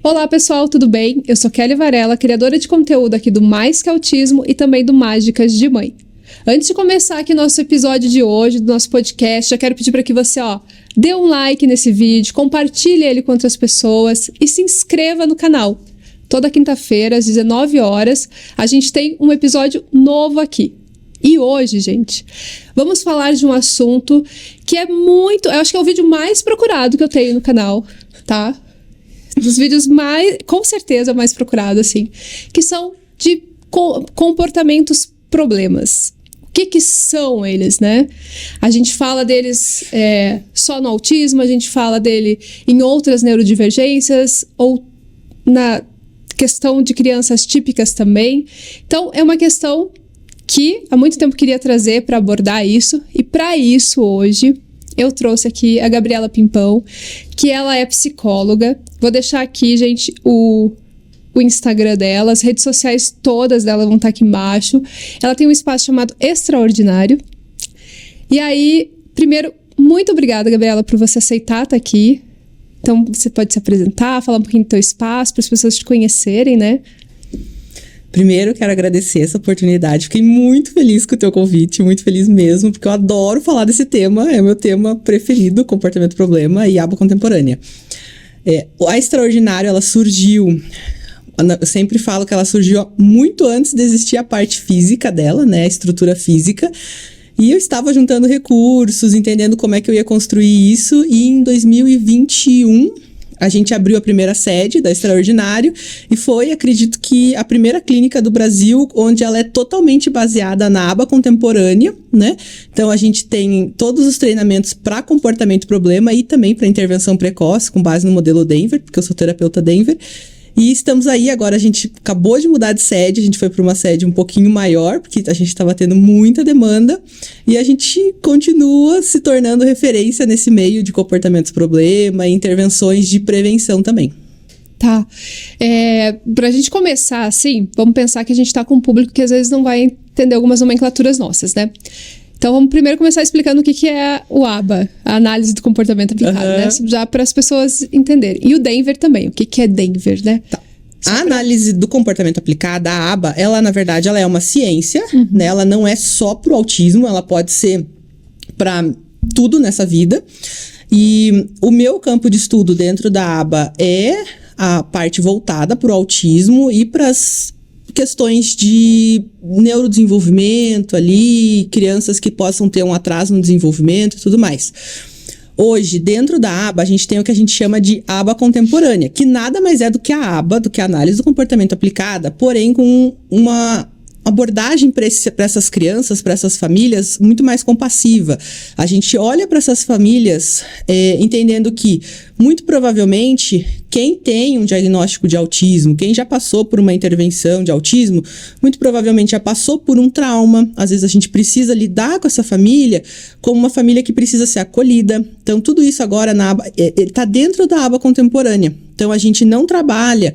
Olá pessoal, tudo bem? Eu sou Kelly Varela, criadora de conteúdo aqui do Mais Que Autismo e também do Mágicas de Mãe. Antes de começar aqui nosso episódio de hoje, do nosso podcast, já quero pedir para que você, dê um like nesse vídeo, compartilhe ele com outras pessoas e se inscreva no canal. Toda quinta-feira, às 19 horas, a gente tem um episódio novo aqui. E hoje, gente, vamos falar de um assunto que eu acho que é o vídeo mais procurado que eu tenho no canal, tá? Dos vídeos com certeza, mais procurado, assim, que são de comportamentos problemas. O que são eles, né? A gente fala deles só no autismo, a gente fala dele em outras neurodivergências ou na questão de crianças típicas também. Então, é uma questão que há muito tempo queria trazer para abordar isso, e para isso hoje eu trouxe aqui a Gabriela Pimpão, que ela é psicóloga. Vou deixar aqui, gente, o Instagram dela, as redes sociais todas dela vão estar aqui embaixo. Ela tem um espaço chamado Extraordinário. E aí, primeiro, muito obrigada, Gabriela, por você aceitar estar aqui. Então, você pode se apresentar, falar um pouquinho do teu espaço, para as pessoas te conhecerem, né? Primeiro, quero agradecer essa oportunidade. Fiquei muito feliz com o teu convite, muito feliz mesmo, porque eu adoro falar desse tema. É o meu tema preferido, comportamento problema e aba contemporânea. A Extraordinário, ela surgiu... Eu sempre falo que ela surgiu muito antes de existir a parte física dela, né? A estrutura física. E eu estava juntando recursos, entendendo como é que eu ia construir isso. E em 2021... a gente abriu a primeira sede da Extraordinário e foi, acredito que, a primeira clínica do Brasil onde ela é totalmente baseada na aba contemporânea, né? Então, a gente tem todos os treinamentos para comportamento problema e também para intervenção precoce, com base no modelo Denver, porque eu sou terapeuta Denver. E estamos aí, agora a gente acabou de mudar de sede, a gente foi para uma sede um pouquinho maior, porque a gente estava tendo muita demanda, e a gente continua se tornando referência nesse meio de comportamentos problema e intervenções de prevenção também. Tá. Pra gente começar assim, vamos pensar que a gente tá com um público que às vezes não vai entender algumas nomenclaturas nossas, né? Então, vamos primeiro começar explicando o que é o ABA, a análise do comportamento aplicado, né? Já para as pessoas entenderem. E o Denver também, o que é Denver, né? Tá. A análise do comportamento aplicada, a ABA, ela, na verdade, ela é uma ciência, né? Ela não é só pro autismo, ela pode ser para tudo nessa vida. E o meu campo de estudo dentro da ABA é a parte voltada pro autismo e para as questões de neurodesenvolvimento ali, crianças que possam ter um atraso no desenvolvimento e tudo mais. Hoje, dentro da aba, a gente tem o que a gente chama de aba contemporânea, que nada mais é do que a aba, do que a análise do comportamento aplicada, porém com uma abordagem para essas crianças, para essas famílias, muito mais compassiva. A gente olha para essas famílias entendendo que, muito provavelmente, quem tem um diagnóstico de autismo, quem já passou por uma intervenção de autismo, muito provavelmente já passou por um trauma. Às vezes a gente precisa lidar com essa família como uma família que precisa ser acolhida. Então, tudo isso agora está dentro da aba contemporânea. Então, a gente não trabalha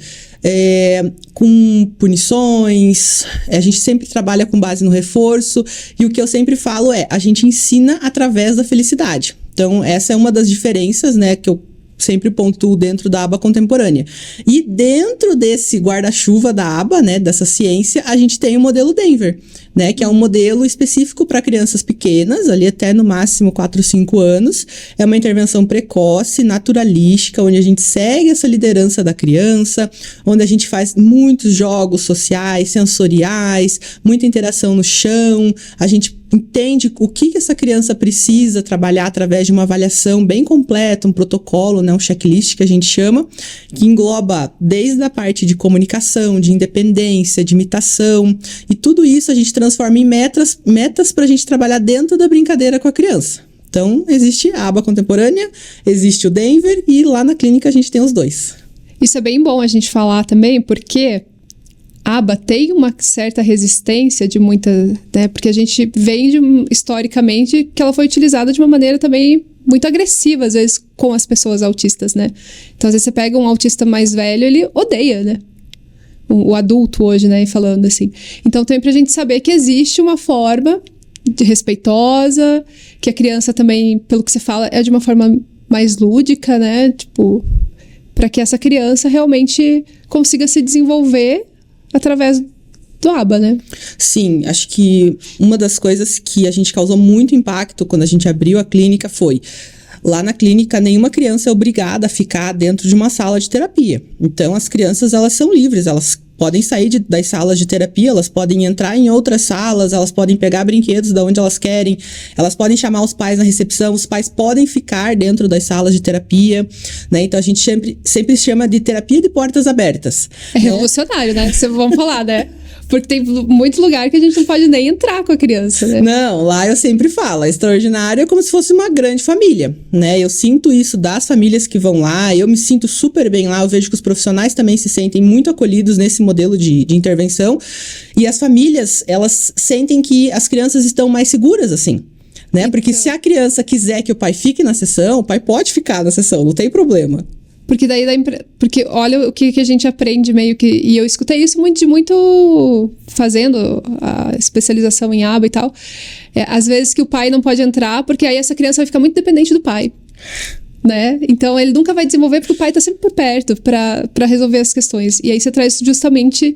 com punições, a gente sempre trabalha com base no reforço, e o que eu sempre falo a gente ensina através da felicidade. Então, essa é uma das diferenças, né, que eu sempre pontuo dentro da aba contemporânea. E dentro desse guarda-chuva da aba, né, dessa ciência, a gente tem o modelo Denver, né, que é um modelo específico para crianças pequenas, ali até no máximo 4, 5 anos. É uma intervenção precoce, naturalística, onde a gente segue essa liderança da criança, onde a gente faz muitos jogos sociais, sensoriais, muita interação no chão, a gente entende o que essa criança precisa trabalhar através de uma avaliação bem completa, um protocolo, né, um checklist que a gente chama, que engloba desde a parte de comunicação, de independência, de imitação, e tudo isso a gente transforma em metas para a gente trabalhar dentro da brincadeira com a criança. Então, existe a aba contemporânea, existe o Denver, e lá na clínica a gente tem os dois. Isso é bem bom a gente falar também, porque a aba tem uma certa resistência de muita, né? Porque a gente vem historicamente que ela foi utilizada de uma maneira também muito agressiva, às vezes, com as pessoas autistas, né? Então, às vezes você pega um autista mais velho, ele odeia, né? O adulto hoje, né? Falando assim. Então, também pra gente saber que existe uma forma de respeitosa, que a criança também, pelo que você fala, é de uma forma mais lúdica, né? Tipo, para que essa criança realmente consiga se desenvolver através do ABA, né? Sim, acho que uma das coisas que a gente causou muito impacto quando a gente abriu a clínica foi... Lá na clínica, nenhuma criança é obrigada a ficar dentro de uma sala de terapia. Então, as crianças, elas são livres, elas podem sair das salas de terapia, elas podem entrar em outras salas, elas podem pegar brinquedos de onde elas querem, elas podem chamar os pais na recepção, os pais podem ficar dentro das salas de terapia, né? Então, a gente sempre chama de terapia de portas abertas. É revolucionário, né? Vamos falar, né? Porque tem muito lugar que a gente não pode nem entrar com a criança, né? Não, lá eu sempre falo, a Extraordinário é como se fosse uma grande família, né? Eu sinto isso das famílias que vão lá, eu me sinto super bem lá, eu vejo que os profissionais também se sentem muito acolhidos nesse modelo de intervenção, e as famílias, elas sentem que as crianças estão mais seguras, assim, né? Porque se a criança quiser que o pai fique na sessão, o pai pode ficar na sessão, não tem problema. Porque daí porque olha o que a gente aprende meio que... E eu escutei isso muito fazendo a especialização em ABA e tal. Às vezes que o pai não pode entrar, porque aí essa criança vai ficar muito dependente do pai. Né? Então ele nunca vai desenvolver porque o pai tá sempre por perto para resolver as questões. E aí você traz justamente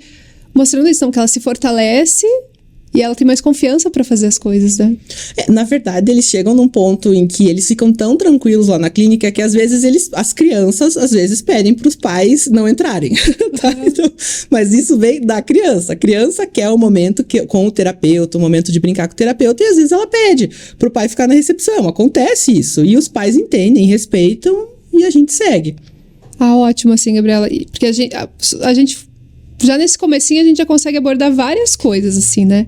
mostrando isso, então, que ela se fortalece... E ela tem mais confiança para fazer as coisas, né? Na verdade, eles chegam num ponto em que eles ficam tão tranquilos lá na clínica que às vezes as crianças, às vezes, pedem para os pais não entrarem. Tá? Então, mas isso vem da criança. A criança quer o momento com o terapeuta, o momento de brincar com o terapeuta, e às vezes ela pede para o pai ficar na recepção. Acontece isso. E os pais entendem, respeitam e a gente segue. Ah, ótimo, assim, Gabriela. Porque a gente já nesse comecinho a gente já consegue abordar várias coisas, assim, né?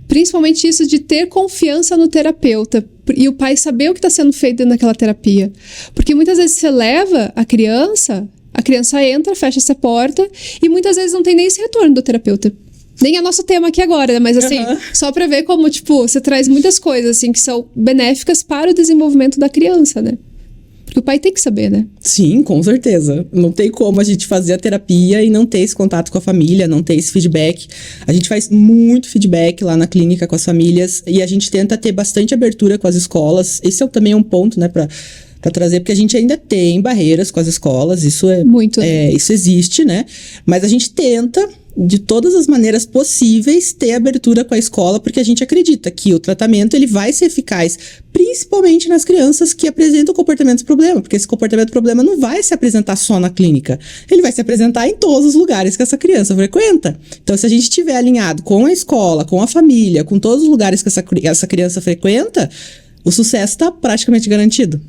Principalmente isso de ter confiança no terapeuta e o pai saber o que está sendo feito dentro daquela terapia. Porque muitas vezes você leva a criança entra, fecha essa porta e muitas vezes não tem nem esse retorno do terapeuta. Nem é nosso tema aqui agora, né? Mas assim, só pra ver como, tipo, você traz muitas coisas, assim, que são benéficas para o desenvolvimento da criança, né? Porque o pai tem que saber, né? Sim, com certeza. Não tem como a gente fazer a terapia e não ter esse contato com a família, não ter esse feedback. A gente faz muito feedback lá na clínica com as famílias e a gente tenta ter bastante abertura com as escolas. Esse também é um ponto, né, pra trazer, porque a gente ainda tem barreiras com as escolas, isso muito. Isso existe, né? Mas a gente tenta, de todas as maneiras possíveis, ter abertura com a escola, porque a gente acredita que o tratamento ele vai ser eficaz, principalmente nas crianças que apresentam comportamentos problema, porque esse comportamento problema não vai se apresentar só na clínica, ele vai se apresentar em todos os lugares que essa criança frequenta. Então, se a gente estiver alinhado com a escola, com a família, com todos os lugares que essa criança frequenta, o sucesso está praticamente garantido.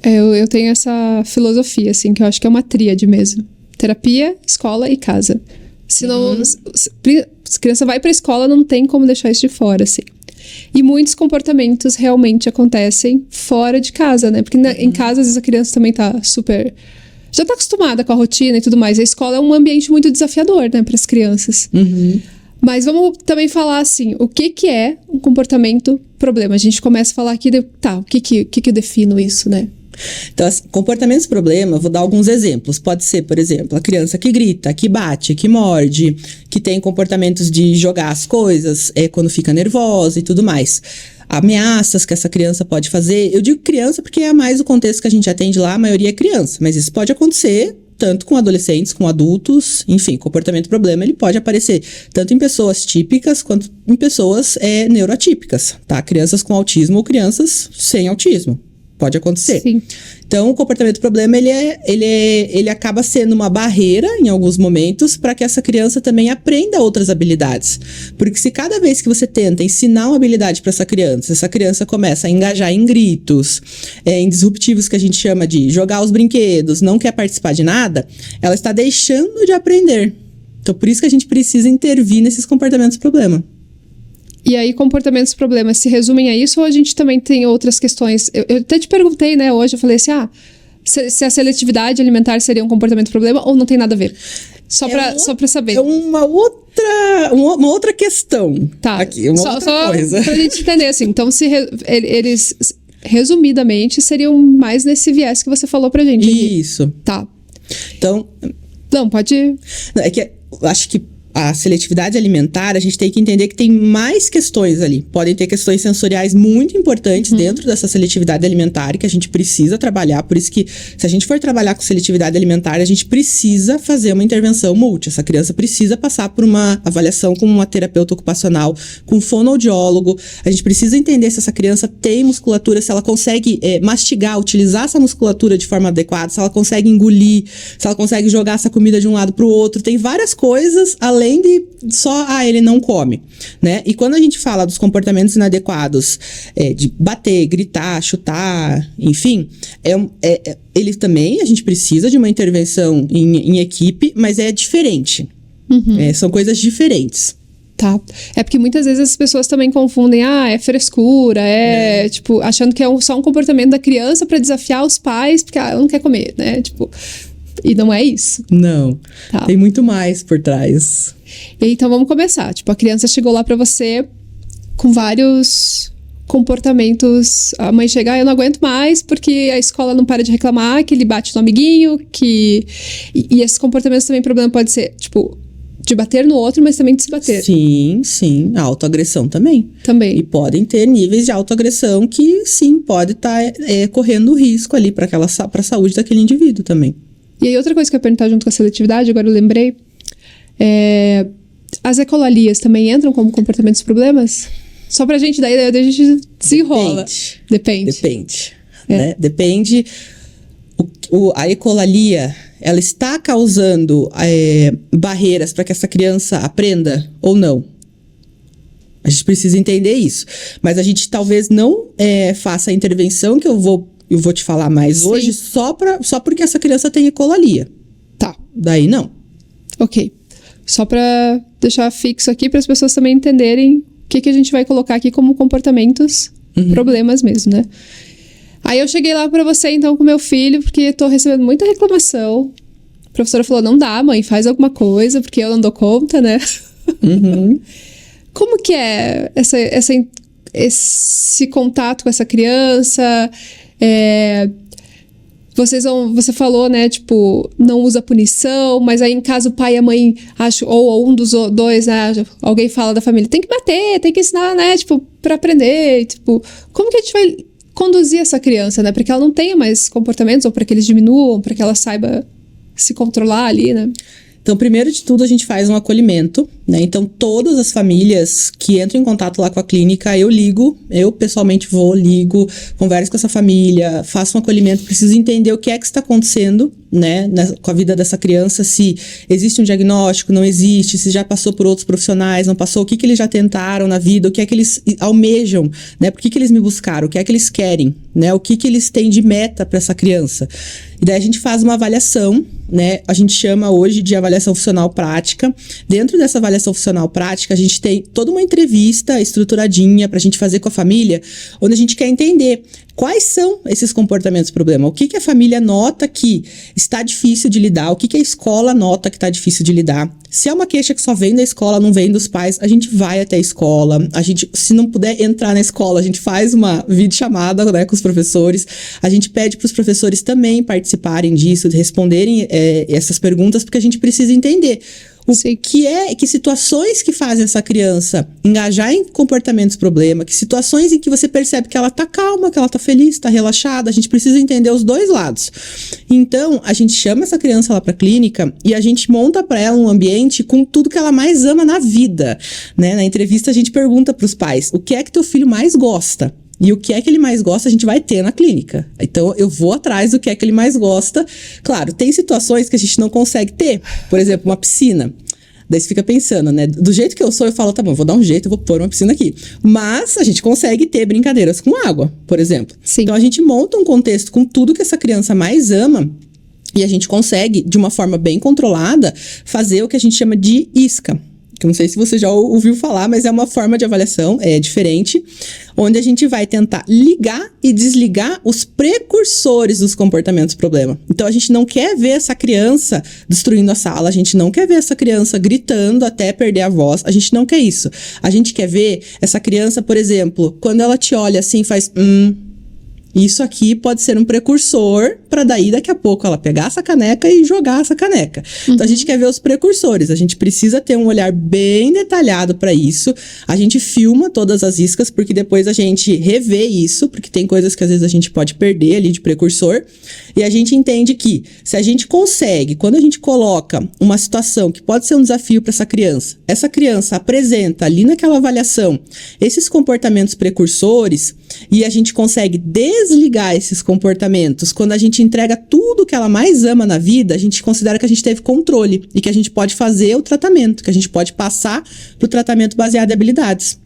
Eu tenho essa filosofia, assim, que eu acho que é uma tríade mesmo. Terapia, escola e casa. Senão, se a criança vai pra escola, não tem como deixar isso de fora, assim. E muitos comportamentos realmente acontecem fora de casa, né? Porque em casa, às vezes, a criança também tá super... Já tá acostumada com a rotina e tudo mais. A escola é um ambiente muito desafiador, né? Para as crianças. Mas vamos também falar, assim, o que é um comportamento problema? A gente começa a falar aqui, o que eu defino isso, né? Então, assim, comportamentos problema, vou dar alguns exemplos. Pode ser, por exemplo, a criança que grita, que bate, que morde, que tem comportamentos de jogar as coisas quando fica nervosa e tudo mais. Ameaças que essa criança pode fazer. Eu digo criança porque é mais o contexto que a gente atende lá, a maioria é criança. Mas isso pode acontecer tanto com adolescentes, com adultos, enfim, comportamento problema, ele pode aparecer tanto em pessoas típicas quanto em pessoas neuroatípicas, tá? Crianças com autismo ou crianças sem autismo. Pode acontecer. Sim. Então, o comportamento problema, ele acaba sendo uma barreira, em alguns momentos, para que essa criança também aprenda outras habilidades. Porque se cada vez que você tenta ensinar uma habilidade para essa criança começa a engajar em gritos, em disruptivos que a gente chama de jogar os brinquedos, não quer participar de nada, ela está deixando de aprender. Então, por isso que a gente precisa intervir nesses comportamentos problema. E aí, comportamentos problemas se resumem a isso ou a gente também tem outras questões? Eu até te perguntei, né, hoje, eu falei assim, se a seletividade alimentar seria um comportamento problema ou não tem nada a ver? Só pra saber. É uma outra questão. Tá. Aqui, outra coisa. Pra gente entender, assim, então eles, resumidamente, seriam mais nesse viés que você falou pra gente. Isso. Tá. Então... Não, pode... É que eu acho que a seletividade alimentar, a gente tem que entender que tem mais questões ali. Podem ter questões sensoriais muito importantes dentro dessa seletividade alimentar que a gente precisa trabalhar. Por isso que, se a gente for trabalhar com seletividade alimentar, a gente precisa fazer uma intervenção multi. Essa criança precisa passar por uma avaliação com uma terapeuta ocupacional, com um fonoaudiólogo. A gente precisa entender se essa criança tem musculatura, se ela consegue mastigar, utilizar essa musculatura de forma adequada, se ela consegue engolir, se ela consegue jogar essa comida de um lado para o outro. Tem várias coisas além de só, ele não come, né? E quando a gente fala dos comportamentos inadequados, de bater, gritar, chutar, enfim, ele também, a gente precisa de uma intervenção em equipe, mas é diferente. São coisas diferentes. Tá. É porque muitas vezes as pessoas também confundem, é frescura, tipo, achando que é só um comportamento da criança pra desafiar os pais, porque ela não quer comer, né? Tipo, e não é isso. Não. Tá. Tem muito mais por trás. E então vamos começar. Tipo, a criança chegou lá pra você com vários comportamentos. A mãe chega, eu não aguento mais porque a escola não para de reclamar, que ele bate no amiguinho, que... E esses comportamentos também, o problema pode ser, tipo, de bater no outro, mas também de se bater. Sim. A autoagressão também. Também. E podem ter níveis de autoagressão que, sim, pode estar correndo risco ali para a saúde daquele indivíduo também. E aí, outra coisa que eu ia perguntar junto com a seletividade, agora eu lembrei, as ecolalias também entram como comportamentos problemas? Só pra gente, daí a gente desenrola. Depende. Né? Depende. A ecolalia, ela está causando barreiras para que essa criança aprenda ou não? A gente precisa entender isso. Mas a gente talvez não faça a intervenção que eu vou te falar mais hoje só porque essa criança tem ecolalia. Tá. Daí não. Ok. Só pra deixar fixo aqui, para as pessoas também entenderem o que a gente vai colocar aqui como comportamentos, problemas mesmo, né? Aí eu cheguei lá pra você, então, com meu filho, porque tô recebendo muita reclamação. A professora falou, não dá, mãe, faz alguma coisa, porque eu não dou conta, né? Como que é esse contato com essa criança? Você falou, né, tipo, não usa punição, mas aí em caso o pai e a mãe acham, ou um dos dois, né, alguém fala da família, tem que bater, tem que ensinar, né, tipo, pra aprender, tipo, como que a gente vai conduzir essa criança, né, para que ela não tenha mais comportamentos, ou para que eles diminuam, para que ela saiba se controlar ali, né? Então, primeiro de tudo, a gente faz um acolhimento, né? Então, todas as famílias que entram em contato lá com a clínica, eu pessoalmente ligo, converso com essa família, faço um acolhimento, preciso entender o que é que está acontecendo, né, com a vida dessa criança, se existe um diagnóstico, não existe, se já passou por outros profissionais, não passou, o que eles já tentaram na vida, o que é que eles almejam, né? Por que eles me buscaram, o que é que eles querem, né? O que eles têm de meta para essa criança. E daí a gente faz uma avaliação, né? A gente chama hoje de avaliação funcional prática. Dentro dessa avaliação funcional prática, a gente tem toda uma entrevista estruturadinha pra gente fazer com a família, onde a gente quer entender quais são esses comportamentos problema, o que a família nota que está difícil de lidar, o que a escola nota que está difícil de lidar. Se é uma queixa que só vem da escola, não vem dos pais, a gente vai até a escola, a gente, se não puder entrar na escola, a gente faz uma videochamada, né, com os professores, a gente pede para os professores também participarem disso, de responderem essas perguntas, porque a gente precisa entender que situações que fazem essa criança engajar em comportamentos problema, que situações em que você percebe que ela tá calma, que ela tá feliz, tá relaxada, a gente precisa entender os dois lados. Então, a gente chama essa criança lá pra clínica e a gente monta pra ela um ambiente com tudo que ela mais ama na vida, né? Na entrevista a gente pergunta pros pais, o que é que teu filho mais gosta? E o que é que ele mais gosta, a gente vai ter na clínica. Então, eu vou atrás do que é que ele mais gosta. Claro, tem situações que a gente não consegue ter. Por exemplo, uma piscina. Daí você fica pensando, né? Do jeito que eu sou, eu falo, tá bom, vou dar um jeito, eu vou pôr uma piscina aqui. Mas a gente consegue ter brincadeiras com água, por exemplo. Sim. Então, a gente monta um contexto com tudo que essa criança mais ama e a gente consegue, de uma forma bem controlada, fazer o que a gente chama de isca. Que eu não sei se você já ouviu falar, mas é uma forma de avaliação, diferente, onde a gente vai tentar ligar e desligar os precursores dos comportamentos problema. Então, a gente não quer ver essa criança destruindo a sala, a gente não quer ver essa criança gritando até perder a voz, a gente não quer isso. A gente quer ver essa criança, por exemplo, quando ela te olha assim, faz Isso aqui pode ser um precursor para daí daqui a pouco ela pegar essa caneca e jogar essa caneca. Então a gente quer ver os precursores, a gente precisa ter um olhar bem detalhado para isso. A gente filma todas as iscas porque depois a gente revê isso, porque tem coisas que às vezes a gente pode perder ali de precursor. E a gente entende que se a gente consegue, quando a gente coloca uma situação que pode ser um desafio para essa criança apresenta ali naquela avaliação esses comportamentos precursores e a gente consegue desligar esses comportamentos, quando a gente entrega tudo que ela mais ama na vida, a gente considera que a gente teve controle e que a gente pode fazer o tratamento, que a gente pode passar para o tratamento baseado em habilidades.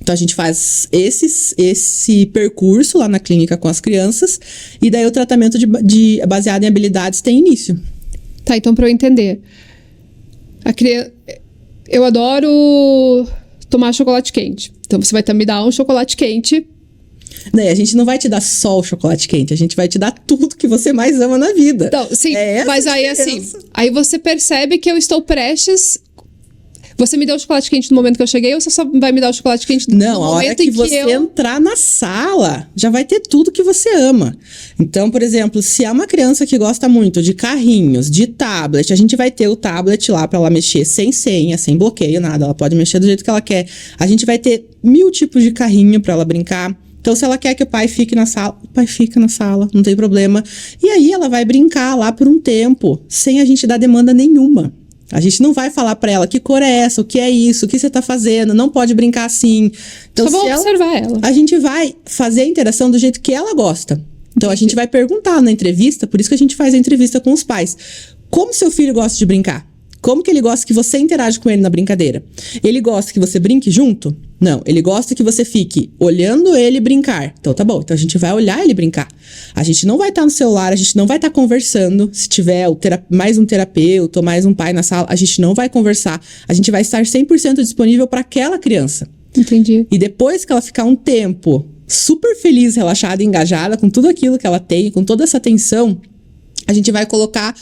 Então, a gente faz esse percurso lá na clínica com as crianças e daí o tratamento baseado em habilidades tem início. Tá, então para eu entender. Eu adoro tomar chocolate quente. Então, você vai me dar um chocolate quente. Né, a gente não vai te dar só o chocolate quente, a gente vai te dar tudo que você mais ama na vida. Então, sim, mas aí assim, aí você percebe que eu estou prestes... Você me deu o chocolate quente no momento que eu cheguei ou você só vai me dar o chocolate quente no Não, a hora momento que você entrar na sala, já vai ter tudo que você ama. Então, por exemplo, se é uma criança que gosta muito de carrinhos, de tablet, a gente vai ter o tablet lá pra ela mexer sem senha, sem bloqueio, nada. Ela pode mexer do jeito que ela quer. A gente vai ter 1000 tipos de carrinho pra ela brincar. Então, se ela quer que o pai fique na sala, o pai fica na sala, não tem problema. E aí, ela vai brincar lá por um tempo, sem a gente dar demanda nenhuma. A gente não vai falar pra ela que cor é essa, o que é isso, o que você tá fazendo, não pode brincar assim. Então, só vou observar ela. A gente vai fazer a interação do jeito que ela gosta. Então, a gente vai perguntar na entrevista, por isso que a gente faz a entrevista com os pais. Como seu filho gosta de brincar? Como que ele gosta que você interage com ele na brincadeira? Ele gosta que você brinque junto? Não, ele gosta que você fique olhando ele brincar. Então tá bom, então a gente vai olhar ele brincar. A gente não vai estar no celular, a gente não vai estar conversando. Se tiver mais um terapeuta ou mais um pai na sala, a gente não vai conversar. A gente vai estar 100% disponível para aquela criança. Entendi. E depois que ela ficar um tempo super feliz, relaxada, engajada com tudo aquilo que ela tem, com toda essa atenção, a gente vai colocar...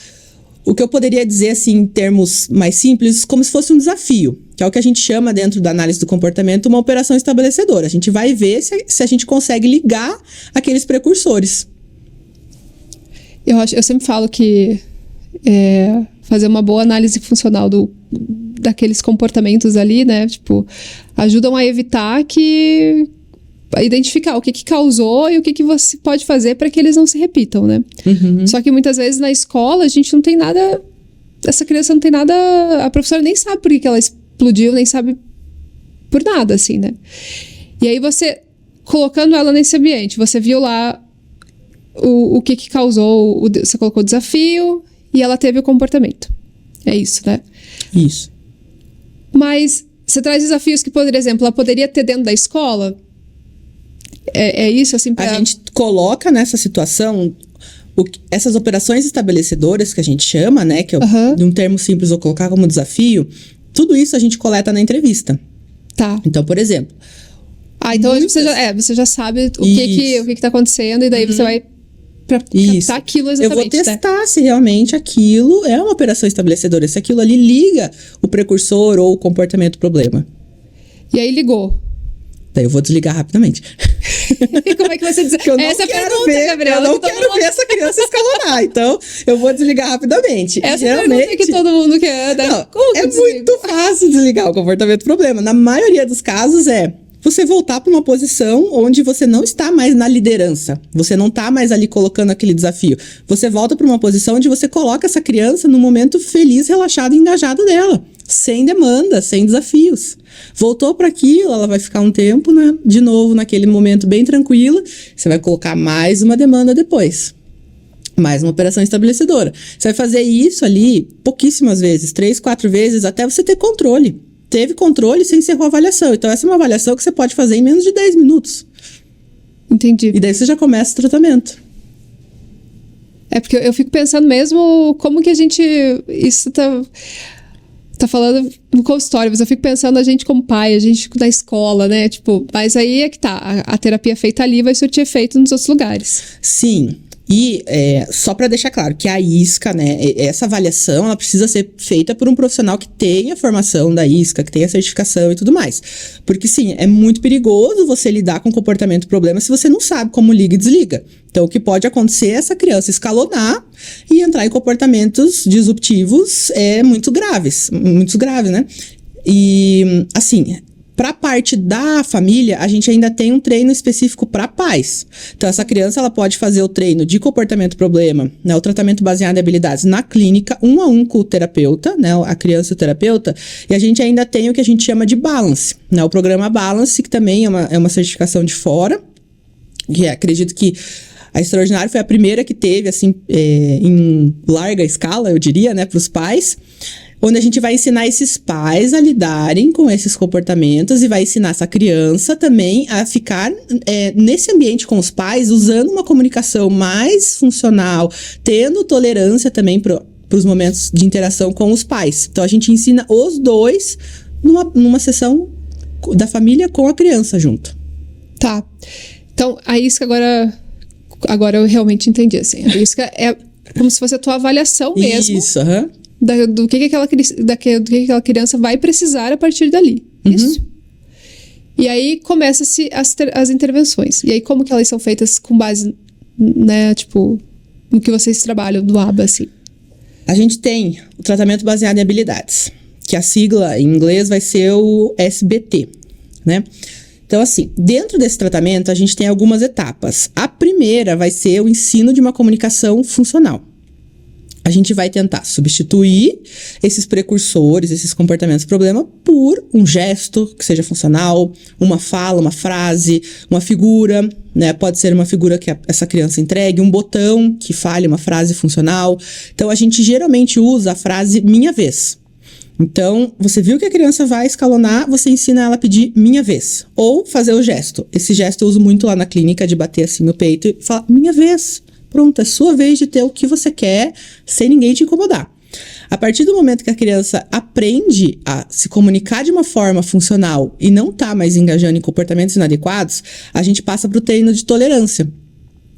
O que eu poderia dizer, assim, em termos mais simples, como se fosse um desafio, que é o que a gente chama dentro da análise do comportamento uma operação estabelecedora. A gente vai ver se a gente consegue ligar aqueles precursores. Eu sempre falo que fazer uma boa análise funcional daqueles comportamentos ali, né? Tipo, ajudam a evitar a identificar o que causou e o que você pode fazer para que eles não se repitam, né? Uhum. Só que muitas vezes na escola a gente não tem nada... Essa criança não tem nada... A professora nem sabe por que ela explodiu, nem sabe por nada, assim, né? E aí você, colocando ela nesse ambiente, você viu lá o que causou... Você colocou o desafio e ela teve o comportamento. É isso, né? Isso. Mas você traz desafios que, por exemplo, ela poderia ter dentro da escola... É isso, assim, A gente coloca nessa situação essas operações estabelecedoras que a gente chama, né? Que de um termo simples vou colocar como desafio. Tudo isso a gente coleta na entrevista. Tá. Então, por exemplo... então hoje você já sabe o que tá acontecendo e daí você vai pra captar aquilo exatamente. Eu vou testar se realmente aquilo é uma operação estabelecedora. Se aquilo ali liga o precursor ou o comportamento problema. E aí ligou. Daí eu vou desligar rapidamente. Como é que você diz? Essa pergunta, Gabriela. Eu não quero ver essa criança escalonar. Então, eu vou desligar rapidamente. Essa pergunta que todo mundo quer. Não, é muito fácil desligar o comportamento problema. Na maioria dos casos você voltar para uma posição onde você não está mais na liderança. Você não está mais ali colocando aquele desafio. Você volta para uma posição onde você coloca essa criança no momento feliz, relaxado e engajado dela. Sem demanda, sem desafios. Voltou para aquilo, ela vai ficar um tempo, né, de novo naquele momento bem tranquila. Você vai colocar mais uma demanda depois. Mais uma operação estabelecedora. Você vai fazer isso ali pouquíssimas vezes, 3, 4 vezes, até você ter controle. Teve controle, você encerrou a avaliação. Então, essa é uma avaliação que você pode fazer em menos de 10 minutos. Entendi. E daí você já começa o tratamento. É porque eu fico pensando mesmo como que a gente... Isso tá falando no consultório, mas eu fico pensando a gente como pai, a gente na escola, né? Tipo, mas aí é que tá. A terapia feita ali vai surtir efeito nos outros lugares. Sim. E só para deixar claro que a isca, né, essa avaliação, ela precisa ser feita por um profissional que tenha formação da isca, que tenha certificação e tudo mais. Porque sim, é muito perigoso você lidar com comportamento problema se você não sabe como liga e desliga. Então, o que pode acontecer é essa criança escalonar e entrar em comportamentos disruptivos muito graves, né? E, assim, para a parte da família, a gente ainda tem um treino específico para pais. Então, essa criança ela pode fazer o treino de comportamento problema, né, o tratamento baseado em habilidades na clínica, 1 a 1 com o terapeuta, né, a criança e o terapeuta. E a gente ainda tem o que a gente chama de Balance, né, o programa Balance, que também é uma certificação de fora, que acredito que a Extraordinário foi a primeira que teve, assim, em larga escala, eu diria, né, para os pais, onde a gente vai ensinar esses pais a lidarem com esses comportamentos e vai ensinar essa criança também a ficar nesse ambiente com os pais, usando uma comunicação mais funcional, tendo tolerância também para os momentos de interação com os pais. Então, a gente ensina os dois numa sessão da família com a criança junto. Tá. Então, a isca agora eu realmente entendi, assim. A isca é como se fosse a tua avaliação mesmo. Isso, aham. Do que aquela criança vai precisar a partir dali. Isso. E aí começa-se as intervenções. E aí como que elas são feitas com base, né, tipo, no que vocês trabalham do ABA, assim? A gente tem o tratamento baseado em habilidades, que a sigla em inglês vai ser o SBT, né? Então, assim, dentro desse tratamento a gente tem algumas etapas. A primeira vai ser o ensino de uma comunicação funcional. A gente vai tentar substituir esses precursores, esses comportamentos problema, por um gesto que seja funcional, uma fala, uma frase, uma figura, né? Pode ser uma figura que essa criança entregue, um botão que fale uma frase funcional. Então, a gente geralmente usa a frase minha vez. Então, você viu que a criança vai escalonar, você ensina ela a pedir minha vez. Ou fazer o gesto. Esse gesto eu uso muito lá na clínica, de bater assim no peito e falar minha vez. Pronto, é sua vez de ter o que você quer, sem ninguém te incomodar. A partir do momento que a criança aprende a se comunicar de uma forma funcional e não está mais engajando em comportamentos inadequados, a gente passa para o treino de tolerância.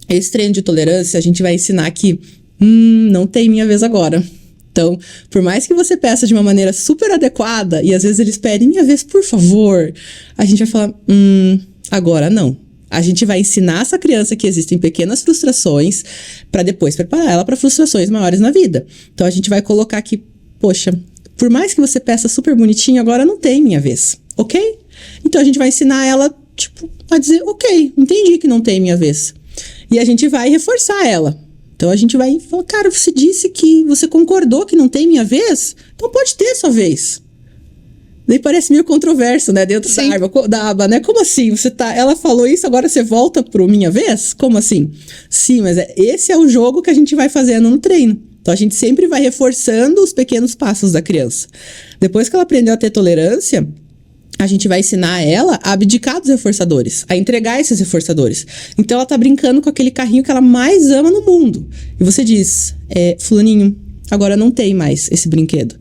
Esse treino de tolerância, a gente vai ensinar que não tem minha vez agora. Então, por mais que você peça de uma maneira super adequada, e às vezes eles pedem minha vez, por favor, a gente vai falar, agora não. A gente vai ensinar essa criança que existem pequenas frustrações para depois preparar ela para frustrações maiores na vida. Então, a gente vai colocar aqui, poxa, por mais que você peça super bonitinho, agora não tem minha vez, ok? Então, a gente vai ensinar ela, tipo, a dizer, ok, entendi que não tem minha vez. E a gente vai reforçar ela. Então, a gente vai falar, cara, você disse que você concordou que não tem minha vez? Então, pode ter sua vez. Daí parece meio controverso, né? Dentro da aba, né? Como assim? Ela falou isso, agora você volta pro minha vez? Como assim? Sim, mas esse é o jogo que a gente vai fazendo no treino. Então, a gente sempre vai reforçando os pequenos passos da criança. Depois que ela aprendeu a ter tolerância, a gente vai ensinar ela a abdicar dos reforçadores, a entregar esses reforçadores. Então, ela tá brincando com aquele carrinho que ela mais ama no mundo. E você diz, fulaninho, agora não tem mais esse brinquedo.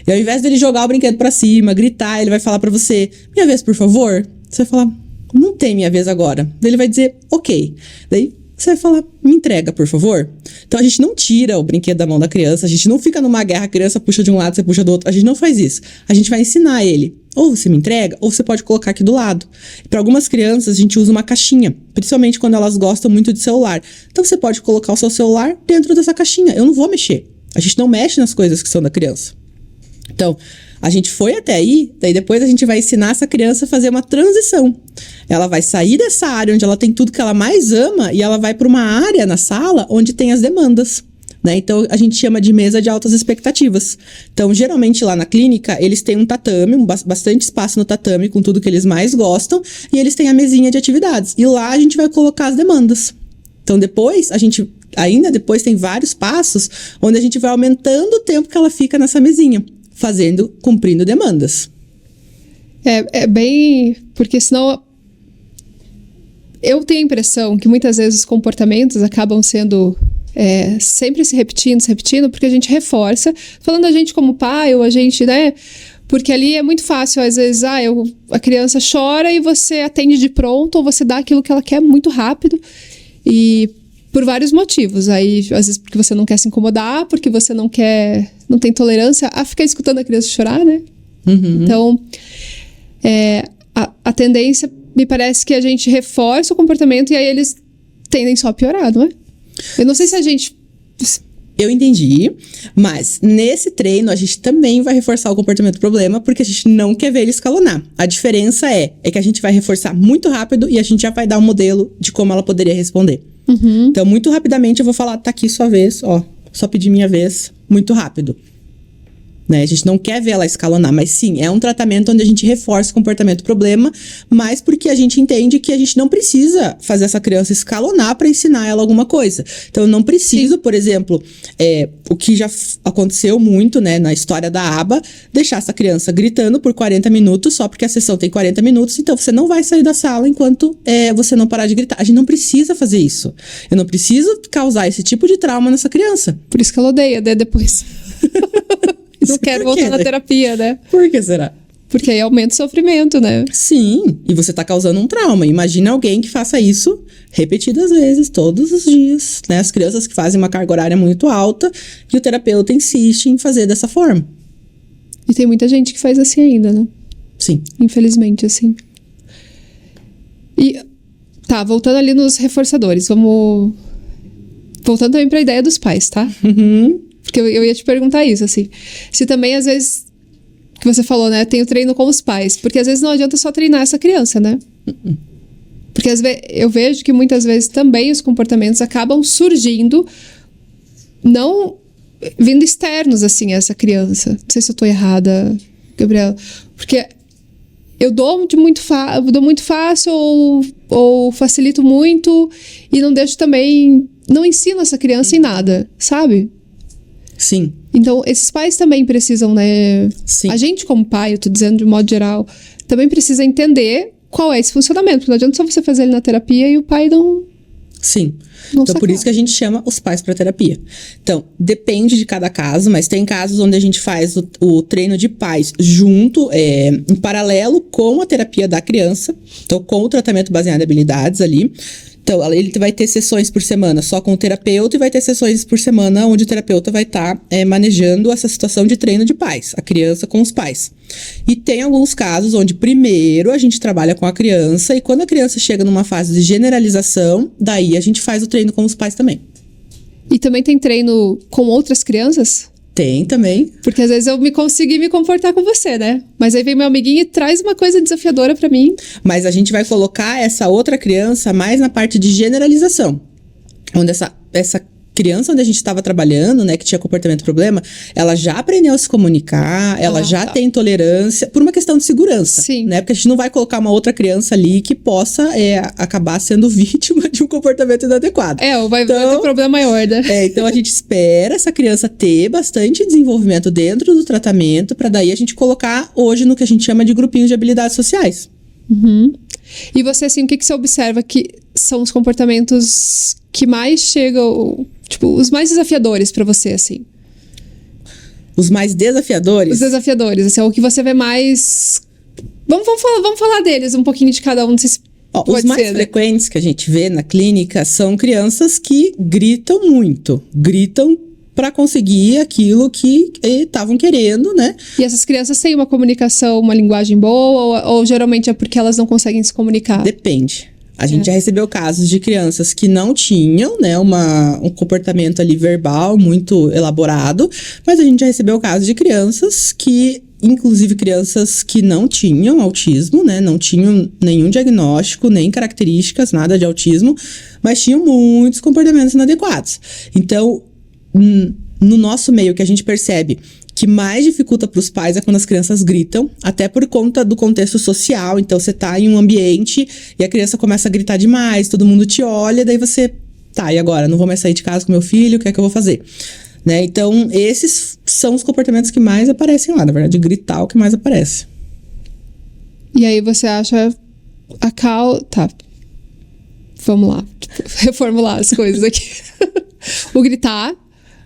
E ao invés dele jogar o brinquedo pra cima, gritar, ele vai falar pra você, minha vez, por favor. Você vai falar, não tem minha vez agora. Daí ele vai dizer, ok. Daí você vai falar, me entrega, por favor. Então a gente não tira o brinquedo da mão da criança, a gente não fica numa guerra, a criança puxa de um lado, você puxa do outro. A gente não faz isso. A gente vai ensinar ele. Ou você me entrega, ou você pode colocar aqui do lado. Para algumas crianças, a gente usa uma caixinha, principalmente quando elas gostam muito de celular. Então você pode colocar o seu celular dentro dessa caixinha. Eu não vou mexer. A gente não mexe nas coisas que são da criança. Então, a gente foi até aí, daí depois a gente vai ensinar essa criança a fazer uma transição. Ela vai sair dessa área onde ela tem tudo que ela mais ama e ela vai para uma área na sala onde tem as demandas, né? Então, a gente chama de mesa de altas expectativas. Então, geralmente lá na clínica, eles têm um tatame, bastante espaço no tatame com tudo que eles mais gostam, e eles têm a mesinha de atividades. E lá a gente vai colocar as demandas. Então, depois, depois tem vários passos onde a gente vai aumentando o tempo que ela fica nessa mesinha, cumprindo demandas. É bem... Porque senão... Eu tenho a impressão que muitas vezes os comportamentos acabam sendo sempre se repetindo, porque a gente reforça, falando a gente como pai, ou a gente, né? Porque ali é muito fácil, às vezes, a criança chora e você atende de pronto, ou você dá aquilo que ela quer muito rápido. E por vários motivos. Aí, às vezes, porque você não quer se incomodar, porque você não tem tolerância a ficar escutando a criança chorar, né? Uhum. Então, a tendência, me parece que a gente reforça o comportamento e aí eles tendem só a piorar, não é? Eu não sei se a gente... Eu entendi, mas nesse treino a gente também vai reforçar o comportamento problema, porque a gente não quer ver ele escalonar. A diferença é que a gente vai reforçar muito rápido e a gente já vai dar um modelo de como ela poderia responder. Uhum. Então, muito rapidamente eu vou falar, tá aqui sua vez, ó, só pedir minha vez, muito rápido. Né? A gente não quer ver ela escalonar, mas sim, é um tratamento onde a gente reforça o comportamento problema, mas porque a gente entende que a gente não precisa fazer essa criança escalonar para ensinar ela alguma coisa. Então, eu não preciso, por exemplo, o que já aconteceu muito, né, na história da aba, deixar essa criança gritando por 40 minutos, só porque a sessão tem 40 minutos, então você não vai sair da sala enquanto você não parar de gritar. A gente não precisa fazer isso. Eu não preciso causar esse tipo de trauma nessa criança. Por isso que ela odeia, né, depois. Não quero voltar na terapia, né? Por que será? Porque aí aumenta o sofrimento, né? Sim, e você tá causando um trauma. Imagina alguém que faça isso repetidas vezes, todos os dias, né? As crianças que fazem uma carga horária muito alta e o terapeuta insiste em fazer dessa forma. E tem muita gente que faz assim ainda, né? Sim. Infelizmente, assim. E, tá, voltando ali nos reforçadores, vamos... Voltando também pra ideia dos pais, tá? Uhum. Porque eu ia te perguntar isso, assim. Se também, às vezes, que você falou, né? Tem o treino com os pais. Porque às vezes não adianta só treinar essa criança, né? Porque às vezes, eu vejo que muitas vezes também os comportamentos acabam surgindo, não vindo externos, assim, a essa criança. Não sei se eu tô errada, Gabriela. Porque eu dou muito fácil ou facilito muito e não deixo também... Não ensino essa criança em nada, sabe? Sim. Então, esses pais também precisam, né? Sim. A gente, como pai, eu tô dizendo de modo geral, também precisa entender qual é esse funcionamento. Porque não adianta só você fazer ele na terapia e o pai não... Sim. Não Então, sacar. por isso que a gente chama os pais para terapia. Então, depende de cada caso, mas tem casos onde a gente faz o treino de pais junto, em paralelo com a terapia da criança. Então, com o tratamento baseado em habilidades ali. Então, ele vai ter sessões por semana só com o terapeuta e vai ter sessões por semana onde o terapeuta vai estar manejando essa situação de treino de pais, a criança com os pais. E tem alguns casos onde primeiro a gente trabalha com a criança e quando a criança chega numa fase de generalização, daí a gente faz o treino com os pais também. E também tem treino com outras crianças? Tem também. Porque às vezes eu consegui me comportar com você, né? Mas aí vem meu amiguinho e traz uma coisa desafiadora pra mim. Mas a gente vai colocar essa outra criança mais na parte de generalização. Onde essa criança onde a gente estava trabalhando, né, que tinha comportamento problema, ela já aprendeu a se comunicar, ela já tem tolerância, por uma questão de segurança. Sim. Né? Porque a gente não vai colocar uma outra criança ali que possa acabar sendo vítima de um comportamento inadequado. Vai ter um problema maior, né? Então a gente espera essa criança ter bastante desenvolvimento dentro do tratamento, para daí a gente colocar hoje no que a gente chama de grupinhos de habilidades sociais. Uhum. E você, assim, o que você observa que são os comportamentos que mais chegam, tipo, os mais desafiadores pra você, assim? Os mais desafiadores? Os desafiadores, assim, é o que você vê mais... Vamos falar deles, um pouquinho de cada um, não sei se os mais frequentes que a gente vê na clínica são crianças que gritam muito. Gritam para conseguir aquilo que estavam querendo, né? E essas crianças têm uma comunicação, uma linguagem boa ou geralmente é porque elas não conseguem se comunicar? Depende. A gente já recebeu casos de crianças que não tinham, né, um comportamento ali verbal muito elaborado, mas a gente já recebeu casos de crianças que, inclusive crianças que não tinham autismo, né, não tinham nenhum diagnóstico, nem características, nada de autismo, mas tinham muitos comportamentos inadequados. Então, no nosso meio, que a gente percebe que mais dificulta para os pais é quando as crianças gritam, até por conta do contexto social. Então, você tá em um ambiente e a criança começa a gritar demais, todo mundo te olha, daí você... Tá, e agora? Não vou mais sair de casa com meu filho, o que é que eu vou fazer? Né? Então, esses são os comportamentos que mais aparecem lá. Na verdade, gritar é o que mais aparece. E aí você acha Tá. Vamos lá. Reformular as coisas aqui. O gritar...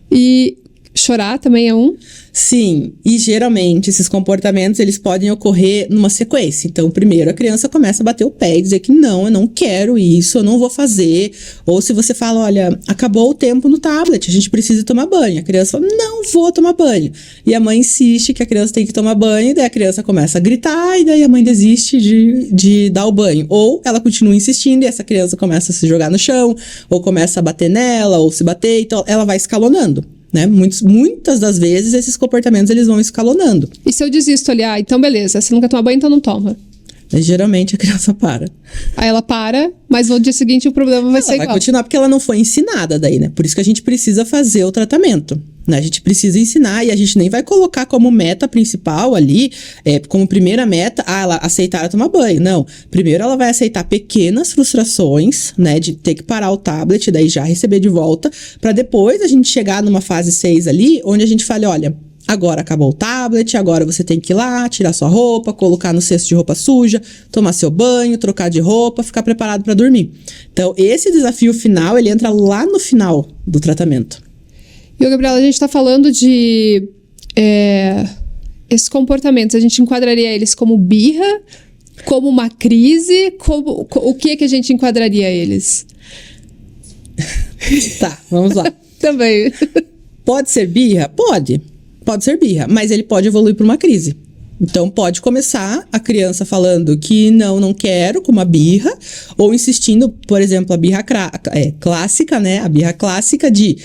E Chorar também é um? Sim, e geralmente esses comportamentos eles podem ocorrer numa sequência. Então, primeiro a criança começa a bater o pé e dizer que não, eu não quero isso, eu não vou fazer. Ou se você fala, olha, acabou o tempo no tablet, a gente precisa tomar banho. A criança fala, não vou tomar banho. E a mãe insiste que a criança tem que tomar banho, e daí a criança começa a gritar, e daí a mãe desiste de dar o banho. Ou ela continua insistindo e essa criança começa a se jogar no chão, ou começa a bater nela, ou se bater, então ela vai escalonando. Né? Muitas das vezes esses comportamentos eles vão escalonando. E se eu desisto ali, então beleza, você não quer tomar banho, então não toma. Mas geralmente a criança para. Aí ela para, mas no dia seguinte o problema vai ser igual. Ela vai continuar porque ela não foi ensinada daí, né? Por isso que a gente precisa fazer o tratamento. Né? A gente precisa ensinar e a gente nem vai colocar como meta principal ali, como primeira meta, ela aceitar tomar banho. Não. Primeiro ela vai aceitar pequenas frustrações, né? De ter que parar o tablet, daí já receber de volta, para depois a gente chegar numa fase 6 ali, onde a gente fale, olha, agora acabou o tablet, agora você tem que ir lá, tirar sua roupa, colocar no cesto de roupa suja, tomar seu banho, trocar de roupa, ficar preparado para dormir. Então, esse desafio final, ele entra lá no final do tratamento. E, Gabriela, a gente está falando de esses comportamentos, a gente enquadraria eles como birra, como uma crise, o que é que a gente enquadraria eles? Tá, vamos lá. Também. Pode ser birra? Pode ser birra, mas ele pode evoluir para uma crise. Então, pode começar a criança falando que não quero, com uma birra, ou insistindo, por exemplo, a birra clássica, né? A birra clássica de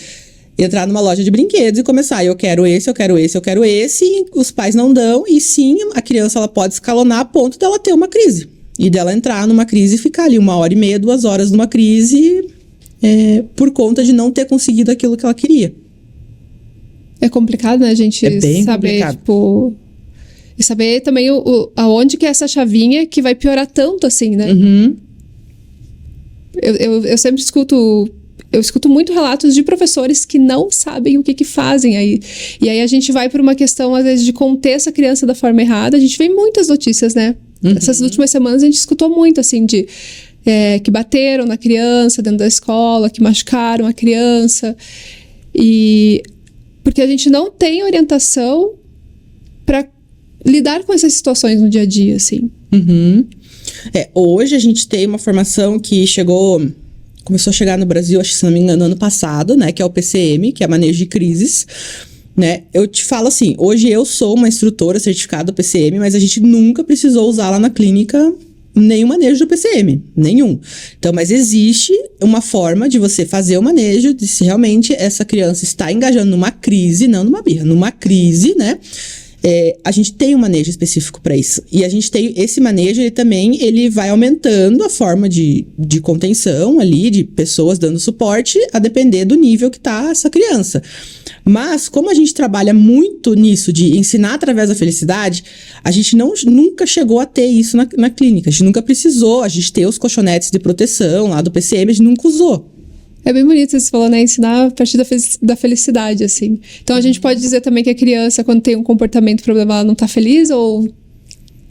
entrar numa loja de brinquedos e começar, eu quero esse, eu quero esse, eu quero esse, e os pais não dão, e sim, a criança ela pode escalonar a ponto dela ter uma crise. E dela entrar numa crise e ficar ali 1h30, 2 horas numa crise, por conta de não ter conseguido aquilo que ela queria. É complicado, né, a gente saber, tipo... E saber também aonde que é essa chavinha que vai piorar tanto, assim, né? Uhum. Eu sempre escuto... Eu escuto muito relatos de professores que não sabem o que fazem aí. E aí a gente vai por uma questão, às vezes, de conter essa criança da forma errada. A gente vê muitas notícias, né? Uhum. Essas últimas semanas a gente escutou muito, assim, de... que bateram na criança dentro da escola, que machucaram a criança. E... Porque a gente não tem orientação para lidar com essas situações no dia a dia, assim. Uhum. Hoje a gente tem uma formação que começou a chegar no Brasil, acho que se não me engano, ano passado, né? Que é o PCM, que é Manejo de Crises. Né? Eu te falo assim, hoje eu sou uma instrutora certificada do PCM, mas a gente nunca precisou usar lá na clínica nenhum manejo do PCM, nenhum. Então, mas existe uma forma de você fazer o manejo de se realmente essa criança está engajando numa crise, não numa birra, numa crise, né? A gente tem um manejo específico para isso. E a gente tem esse manejo, ele vai aumentando a forma de contenção ali, de pessoas dando suporte, a depender do nível que tá essa criança. Mas, como a gente trabalha muito nisso de ensinar através da felicidade, a gente nunca chegou a ter isso na clínica. A gente nunca precisou, a gente ter os colchonetes de proteção lá do PCM, a gente nunca usou. É bem bonito você falou, né? Ensinar a partir da felicidade, assim. Então, a gente pode dizer também que a criança, quando tem um comportamento problema, ela não tá feliz ou...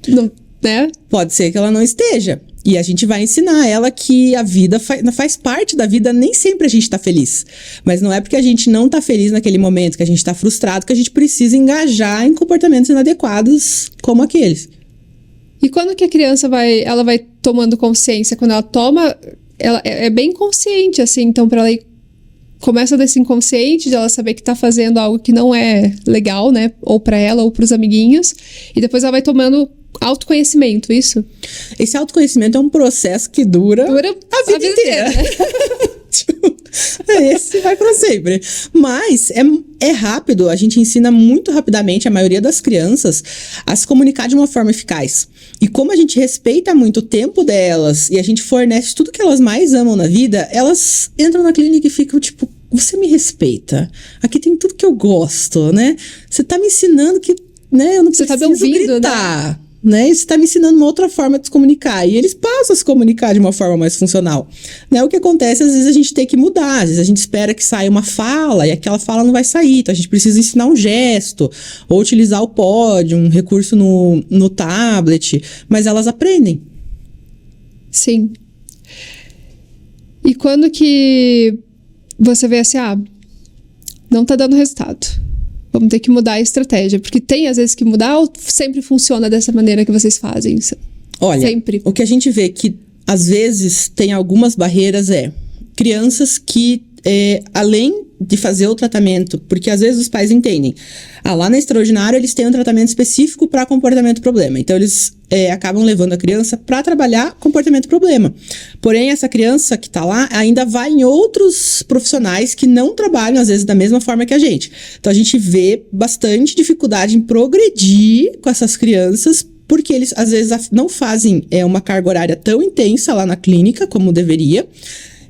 não, né? Pode ser que ela não esteja. E a gente vai ensinar ela que a vida faz parte da vida, nem sempre a gente tá feliz. Mas não é porque a gente não tá feliz naquele momento, que a gente tá frustrado, que a gente precisa engajar em comportamentos inadequados como aqueles. E quando que a criança vai tomando consciência? Quando ela toma... Ela é bem consciente, assim, então para ela ir, começa desse inconsciente de ela saber que tá fazendo algo que não é legal, né, ou para ela ou para os amiguinhos, e depois ela vai tomando autoconhecimento, isso? Esse autoconhecimento é um processo que dura a vida inteira. Né? Esse vai para sempre. Mas é rápido, a gente ensina muito rapidamente a maioria das crianças a se comunicar de uma forma eficaz. E como a gente respeita muito o tempo delas e a gente fornece tudo que elas mais amam na vida, elas entram na clínica e ficam tipo, você me respeita, aqui tem tudo que eu gosto, né? Você tá me ensinando que, né, eu não preciso gritar. Né? Isso está me ensinando uma outra forma de se comunicar. E eles passam a se comunicar de uma forma mais funcional. Né? O que acontece, às vezes a gente tem que mudar. Às vezes a gente espera que saia uma fala e aquela fala não vai sair. Então a gente precisa ensinar um gesto, ou utilizar o pod, um recurso no tablet. Mas elas aprendem. Sim. E quando que você vê assim, não tá dando resultado. Vamos ter que mudar a estratégia. Porque tem, às vezes, que mudar ou sempre funciona dessa maneira que vocês fazem? Olha, sempre. O que a gente vê que, às vezes, tem algumas barreiras crianças que, além de fazer o tratamento, porque às vezes os pais entendem, lá na extraordinária eles têm um tratamento específico para comportamento problema, então eles acabam levando a criança para trabalhar comportamento problema, porém essa criança que está lá ainda vai em outros profissionais que não trabalham às vezes da mesma forma que a gente, então a gente vê bastante dificuldade em progredir com essas crianças, porque eles às vezes não fazem uma carga horária tão intensa lá na clínica como deveria.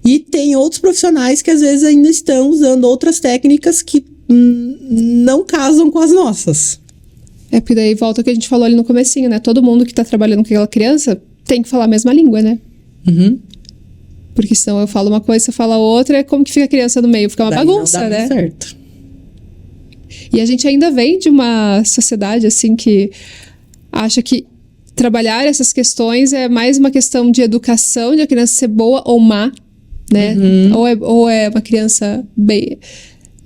E tem outros profissionais que às vezes ainda estão usando outras técnicas que não casam com as nossas. Porque daí volta o que a gente falou ali no comecinho, né? Todo mundo que tá trabalhando com aquela criança tem que falar a mesma língua, né? Uhum. Porque senão eu falo uma coisa, você fala outra, como que fica a criança no meio? Fica uma bagunça, né? Certo. E a gente ainda vem de uma sociedade, assim, que acha que trabalhar essas questões é mais uma questão de educação, de a criança ser boa ou má, né? Uhum. Ou é uma criança bem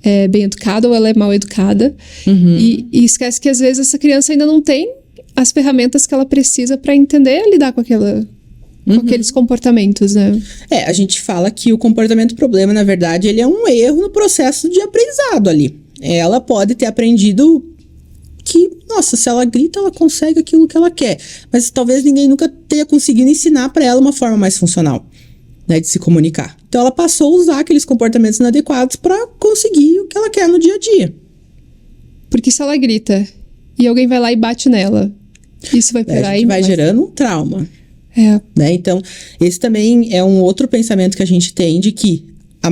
educada ou ela é mal educada. Uhum. E esquece que às vezes essa criança ainda não tem as ferramentas que ela precisa para entender e lidar com aqueles comportamentos, né? A gente fala que o comportamento problema, na verdade, ele é um erro no processo de aprendizado ali. Ela pode ter aprendido que, nossa, se ela grita, ela consegue aquilo que ela quer. Mas talvez ninguém nunca tenha conseguido ensinar para ela uma forma mais funcional, né, de se comunicar. Então ela passou a usar aqueles comportamentos inadequados para conseguir o que ela quer no dia a dia. Porque se ela grita e alguém vai lá e bate nela, isso vai piorar ainda vai mais. gerando um trauma. Né? Então, esse também é um outro pensamento que a gente tem de que a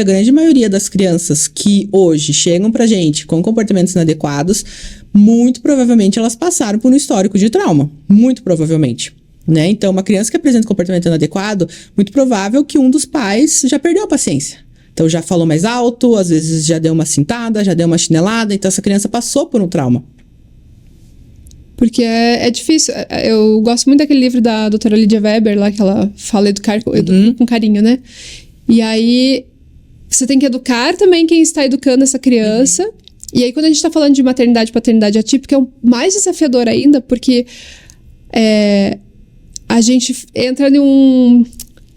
grande maioria das crianças que hoje chegam pra gente com comportamentos inadequados, muito provavelmente elas passaram por um histórico de trauma. Muito provavelmente. Né? Então, uma criança que apresenta comportamento inadequado, muito provável que um dos pais já perdeu a paciência. Então, já falou mais alto, às vezes já deu uma cintada, já deu uma chinelada. Então, essa criança passou por um trauma. Porque é difícil. Eu gosto muito daquele livro da doutora Lydia Weber, lá que ela fala educar com carinho, né? E aí, você tem que educar também quem está educando essa criança. E aí, quando a gente está falando de maternidade e paternidade atípica, é mais desafiador ainda, porque a gente entra num...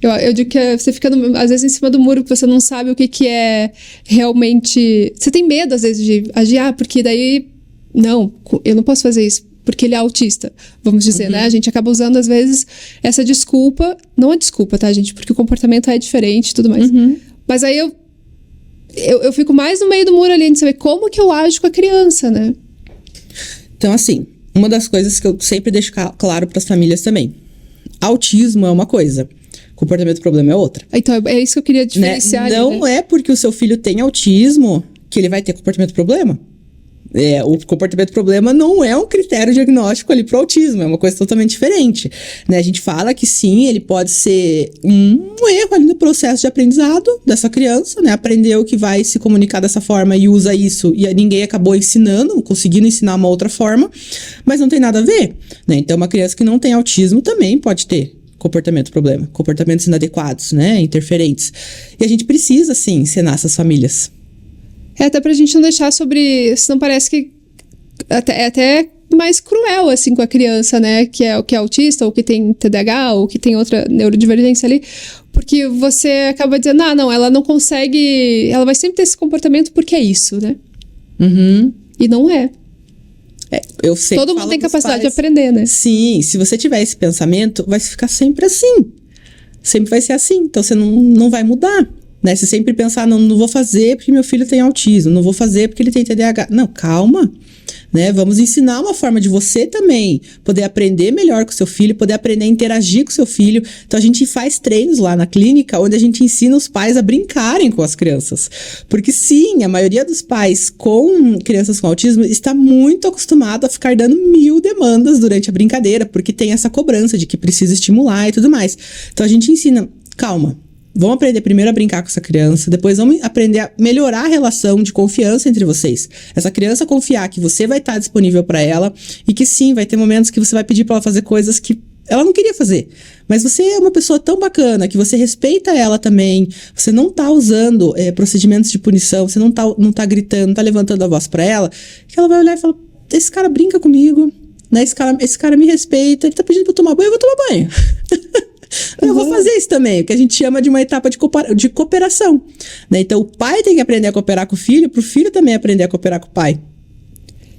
Eu digo que você fica, às vezes, em cima do muro, que você não sabe o que é realmente... Você tem medo, às vezes, de agir, porque daí... Não, eu não posso fazer isso, porque ele é autista, vamos dizer, né? A gente acaba usando, às vezes, essa desculpa... Não é desculpa, tá, gente? Porque o comportamento é diferente e tudo mais. Mas aí eu fico mais no meio do muro ali, de saber como que eu ajo com a criança, né? Então, assim, uma das coisas que eu sempre deixo claro para as famílias também. Autismo é uma coisa, comportamento problema é outra. Então, é isso que eu queria diferenciar. Não é porque o seu filho tem autismo que ele vai ter comportamento problema. O comportamento problema não é um critério diagnóstico ali pro autismo, é uma coisa totalmente diferente, né? A gente fala que sim, ele pode ser um erro ali no processo de aprendizado dessa criança, né? Aprendeu que vai se comunicar dessa forma e usa isso, e ninguém acabou ensinando, conseguindo ensinar uma outra forma, mas não tem nada a ver, né? Então, uma criança que não tem autismo também pode ter comportamento problema, comportamentos inadequados, né? Interferentes. E a gente precisa, sim, ensinar essas famílias. Até pra gente não deixar sobre... Senão parece que é até mais cruel, assim, com a criança, né? Que é autista, ou que tem TDAH, ou que tem outra neurodivergência ali. Porque você acaba dizendo, não, ela não consegue... Ela vai sempre ter esse comportamento porque é isso, né? E não é. Eu sempre Todo mundo tem capacidade de aprender, né? Sim, se você tiver esse pensamento, vai ficar sempre assim. Sempre vai ser assim. Então, você não vai mudar. Né? Você sempre pensar, não vou fazer porque meu filho tem autismo, não vou fazer porque ele tem TDAH. Não, calma, né? Vamos ensinar uma forma de você também poder aprender melhor com seu filho, poder aprender a interagir com seu filho. Então, a gente faz treinos lá na clínica, onde a gente ensina os pais a brincarem com as crianças. Porque sim, a maioria dos pais com crianças com autismo está muito acostumado a ficar dando 1000 demandas durante a brincadeira, porque tem essa cobrança de que precisa estimular e tudo mais. Então, a gente ensina, calma. Vamos aprender primeiro a brincar com essa criança, depois vamos aprender a melhorar a relação de confiança entre vocês. Essa criança confiar que você vai estar disponível para ela e que sim, vai ter momentos que você vai pedir para ela fazer coisas que ela não queria fazer. Mas você é uma pessoa tão bacana que você respeita ela também, você não tá usando procedimentos de punição, você não tá gritando, não tá levantando a voz pra ela, que ela vai olhar e falar, esse cara brinca comigo, né? Esse cara me respeita, ele tá pedindo pra eu tomar banho, eu vou tomar banho. Eu vou fazer isso também, o que a gente chama de uma etapa de cooperação, né? Então o pai tem que aprender a cooperar com o filho, pro filho também aprender a cooperar com o pai.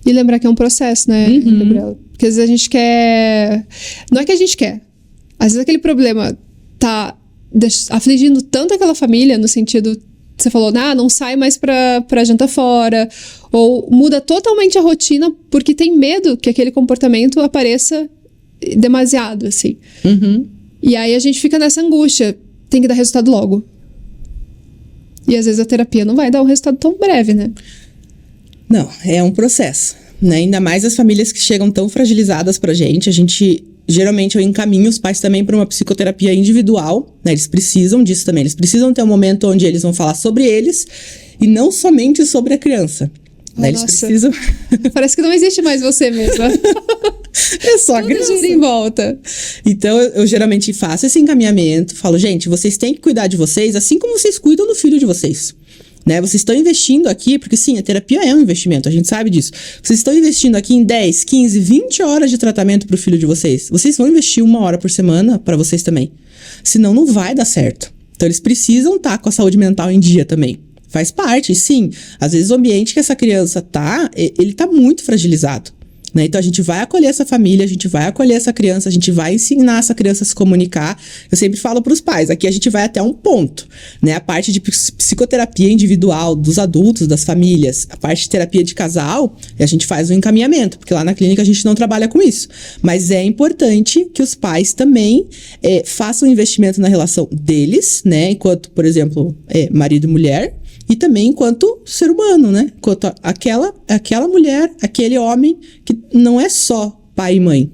E lembrar que é um processo, né, Gabriela? Porque às vezes a gente quer... Não é que a gente quer. Às vezes aquele problema tá afligindo tanto aquela família, no sentido... Você falou, não sai mais pra jantar fora. Ou muda totalmente a rotina porque tem medo que aquele comportamento apareça demasiado, assim. E aí a gente fica nessa angústia. Tem que dar resultado logo. E às vezes a terapia não vai dar um resultado tão breve, né? Não, é um processo, né? Ainda mais as famílias que chegam tão fragilizadas pra gente. Geralmente eu encaminho os pais também para uma psicoterapia individual, né? Eles precisam disso também. Eles precisam ter um momento onde eles vão falar sobre eles e não somente sobre a criança. Né? Eles precisam... Parece que não existe mais você mesma. É só a criança. Gira em volta. Então eu geralmente faço esse encaminhamento, falo, gente, vocês têm que cuidar de vocês assim como vocês cuidam do filho de vocês. Né? Vocês estão investindo aqui, porque sim, a terapia é um investimento, a gente sabe disso. Vocês estão investindo aqui em 10, 15, 20 horas de tratamento pro filho de vocês. Vocês vão investir 1 hora por semana para vocês também. Senão não vai dar certo. Então eles precisam estar com a saúde mental em dia também. Faz parte, sim. Às vezes o ambiente que essa criança tá, ele tá muito fragilizado. Né? Então a gente vai acolher essa família, a gente vai acolher essa criança, a gente vai ensinar essa criança a se comunicar. Eu sempre falo para os pais, aqui a gente vai até um ponto, né? A parte de psicoterapia individual dos adultos, das famílias, a parte de terapia de casal, a gente faz um encaminhamento, porque lá na clínica a gente não trabalha com isso. Mas é importante que os pais também façam um investimento na relação deles, né? Enquanto, por exemplo, marido e mulher, e também enquanto ser humano, né? Enquanto aquela mulher, aquele homem que não é só pai e mãe.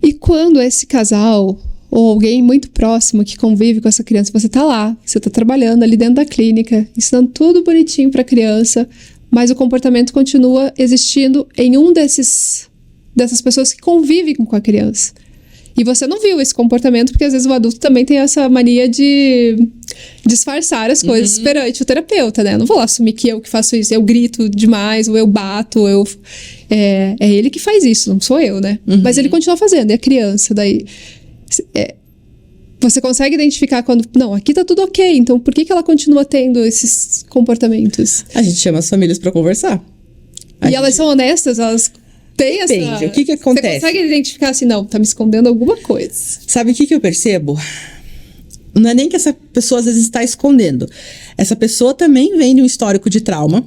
E quando esse casal ou alguém muito próximo que convive com essa criança, você tá lá, você tá trabalhando ali dentro da clínica, ensinando tudo bonitinho pra criança, mas o comportamento continua existindo em dessas pessoas que convivem com a criança. E você não viu esse comportamento, porque às vezes o adulto também tem essa mania de disfarçar as coisas perante o terapeuta, né? Eu não vou lá assumir que eu que faço isso, eu grito demais, ou eu bato, é ele que faz isso, não sou eu, né? Mas ele continua fazendo, é a criança, daí... Você consegue identificar quando... Não, aqui tá tudo ok, então por que ela continua tendo esses comportamentos? A gente chama as famílias pra conversar. Elas são honestas, elas... Depende, o que acontece? Você consegue identificar assim, não, tá me escondendo alguma coisa. Sabe o que eu percebo? Não é nem que essa pessoa às vezes está escondendo. Essa pessoa também vem de um histórico de trauma,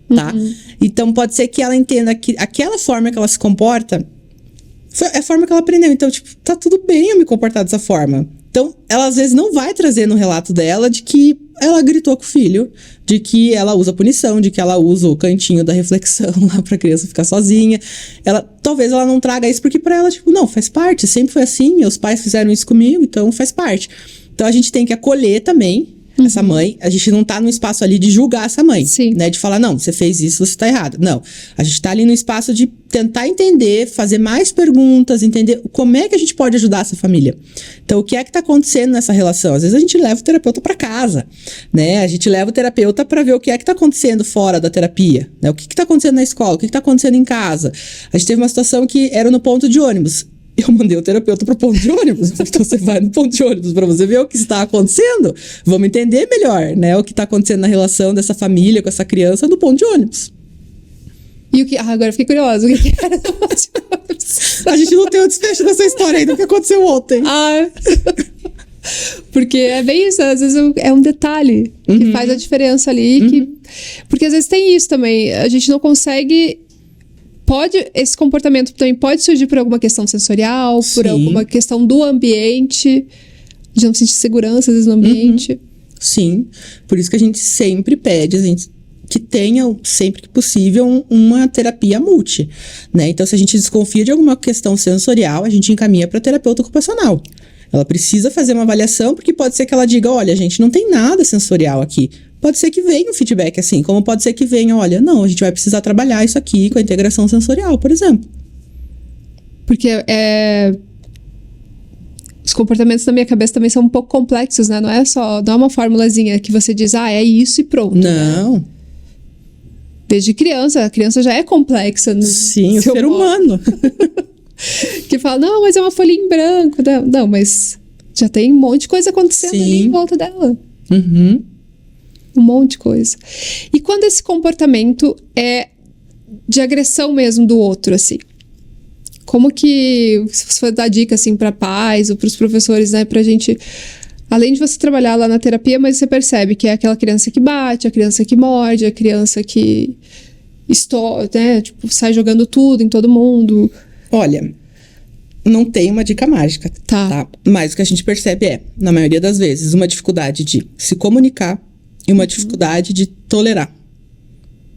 tá? Então pode ser que ela entenda que aquela forma que ela se comporta é a forma que ela aprendeu. Então, tipo, tá tudo bem eu me comportar dessa forma. Então, ela às vezes não vai trazer no relato dela de que ela gritou com o filho, de que ela usa punição, de que ela usa o cantinho da reflexão lá pra criança ficar sozinha. Talvez ela não traga isso porque pra ela, tipo, não, faz parte, sempre foi assim, meus pais fizeram isso comigo, então faz parte. Então a gente tem que acolher também essa mãe, a gente não tá no espaço ali de julgar essa mãe, né? De falar, não, você fez isso, você tá errado. Não, a gente tá ali no espaço de tentar entender, fazer mais perguntas, entender como é que a gente pode ajudar essa família. Então, o que é que tá acontecendo nessa relação? Às vezes a gente leva o terapeuta pra casa, né? A gente leva o terapeuta pra ver o que é que tá acontecendo fora da terapia, né? O que tá acontecendo na escola, o que tá acontecendo em casa. A gente teve uma situação que era no ponto de ônibus. Eu mandei o terapeuta pro ponto de ônibus. Então você vai no ponto de ônibus para você ver o que está acontecendo. Vamos entender melhor, né? O que está acontecendo na relação dessa família com essa criança no ponto de ônibus. E o que... agora eu fiquei curiosa. O que era no ponto de ônibus? A gente não tem o desfecho dessa história ainda, o que aconteceu ontem. Porque é bem isso, às vezes é um detalhe que faz a diferença ali. Porque às vezes tem isso também. A gente não consegue... Esse comportamento também pode surgir por alguma questão sensorial, por alguma questão do ambiente, de não sentir segurança às vezes no ambiente. Sim, por isso que a gente sempre pede, que tenha, sempre que possível, uma terapia multi, né? Então, se a gente desconfia de alguma questão sensorial, a gente encaminha para terapeuta ocupacional. Ela precisa fazer uma avaliação, porque pode ser que ela diga, olha, gente, não tem nada sensorial aqui. Pode ser que venha um feedback assim, como pode ser que venha, olha, não, a gente vai precisar trabalhar isso aqui com a integração sensorial, por exemplo. Porque os comportamentos na minha cabeça também são um pouco complexos, né? Não é uma formulazinha que você diz, é isso e pronto. Não. Né? Desde criança, a criança já é complexa. Sim, o ser humano. Que fala, não, mas é uma folhinha em branco. Não, mas já tem um monte de coisa acontecendo ali em volta dela. Uhum. Um monte de coisa. E quando esse comportamento é de agressão mesmo do outro, assim? Como que, se você for dar dica, assim, para pais ou para os professores, né, pra gente... Além de você trabalhar lá na terapia, mas você percebe que é aquela criança que bate, a criança que morde, a criança que né, tipo, sai jogando tudo em todo mundo. Olha, não tem uma dica mágica, tá? Mas o que a gente percebe é, na maioria das vezes, uma dificuldade de se comunicar e uma dificuldade de tolerar.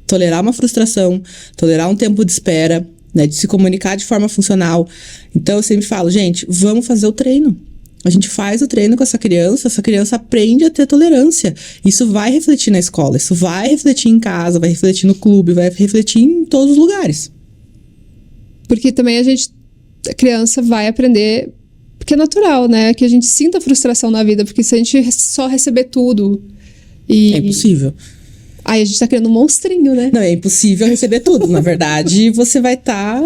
Tolerar uma frustração, tolerar um tempo de espera, né, de se comunicar de forma funcional. Então, eu sempre falo, gente, vamos fazer o treino. A gente faz o treino com essa criança aprende a ter tolerância. Isso vai refletir na escola, isso vai refletir em casa, vai refletir no clube, vai refletir em todos os lugares. Porque também a criança vai aprender, porque é natural, né? Que a gente sinta frustração na vida, porque se a gente só receber tudo É impossível. Aí a gente tá criando um monstrinho, né? Não, é impossível receber tudo. Na verdade, você vai estar,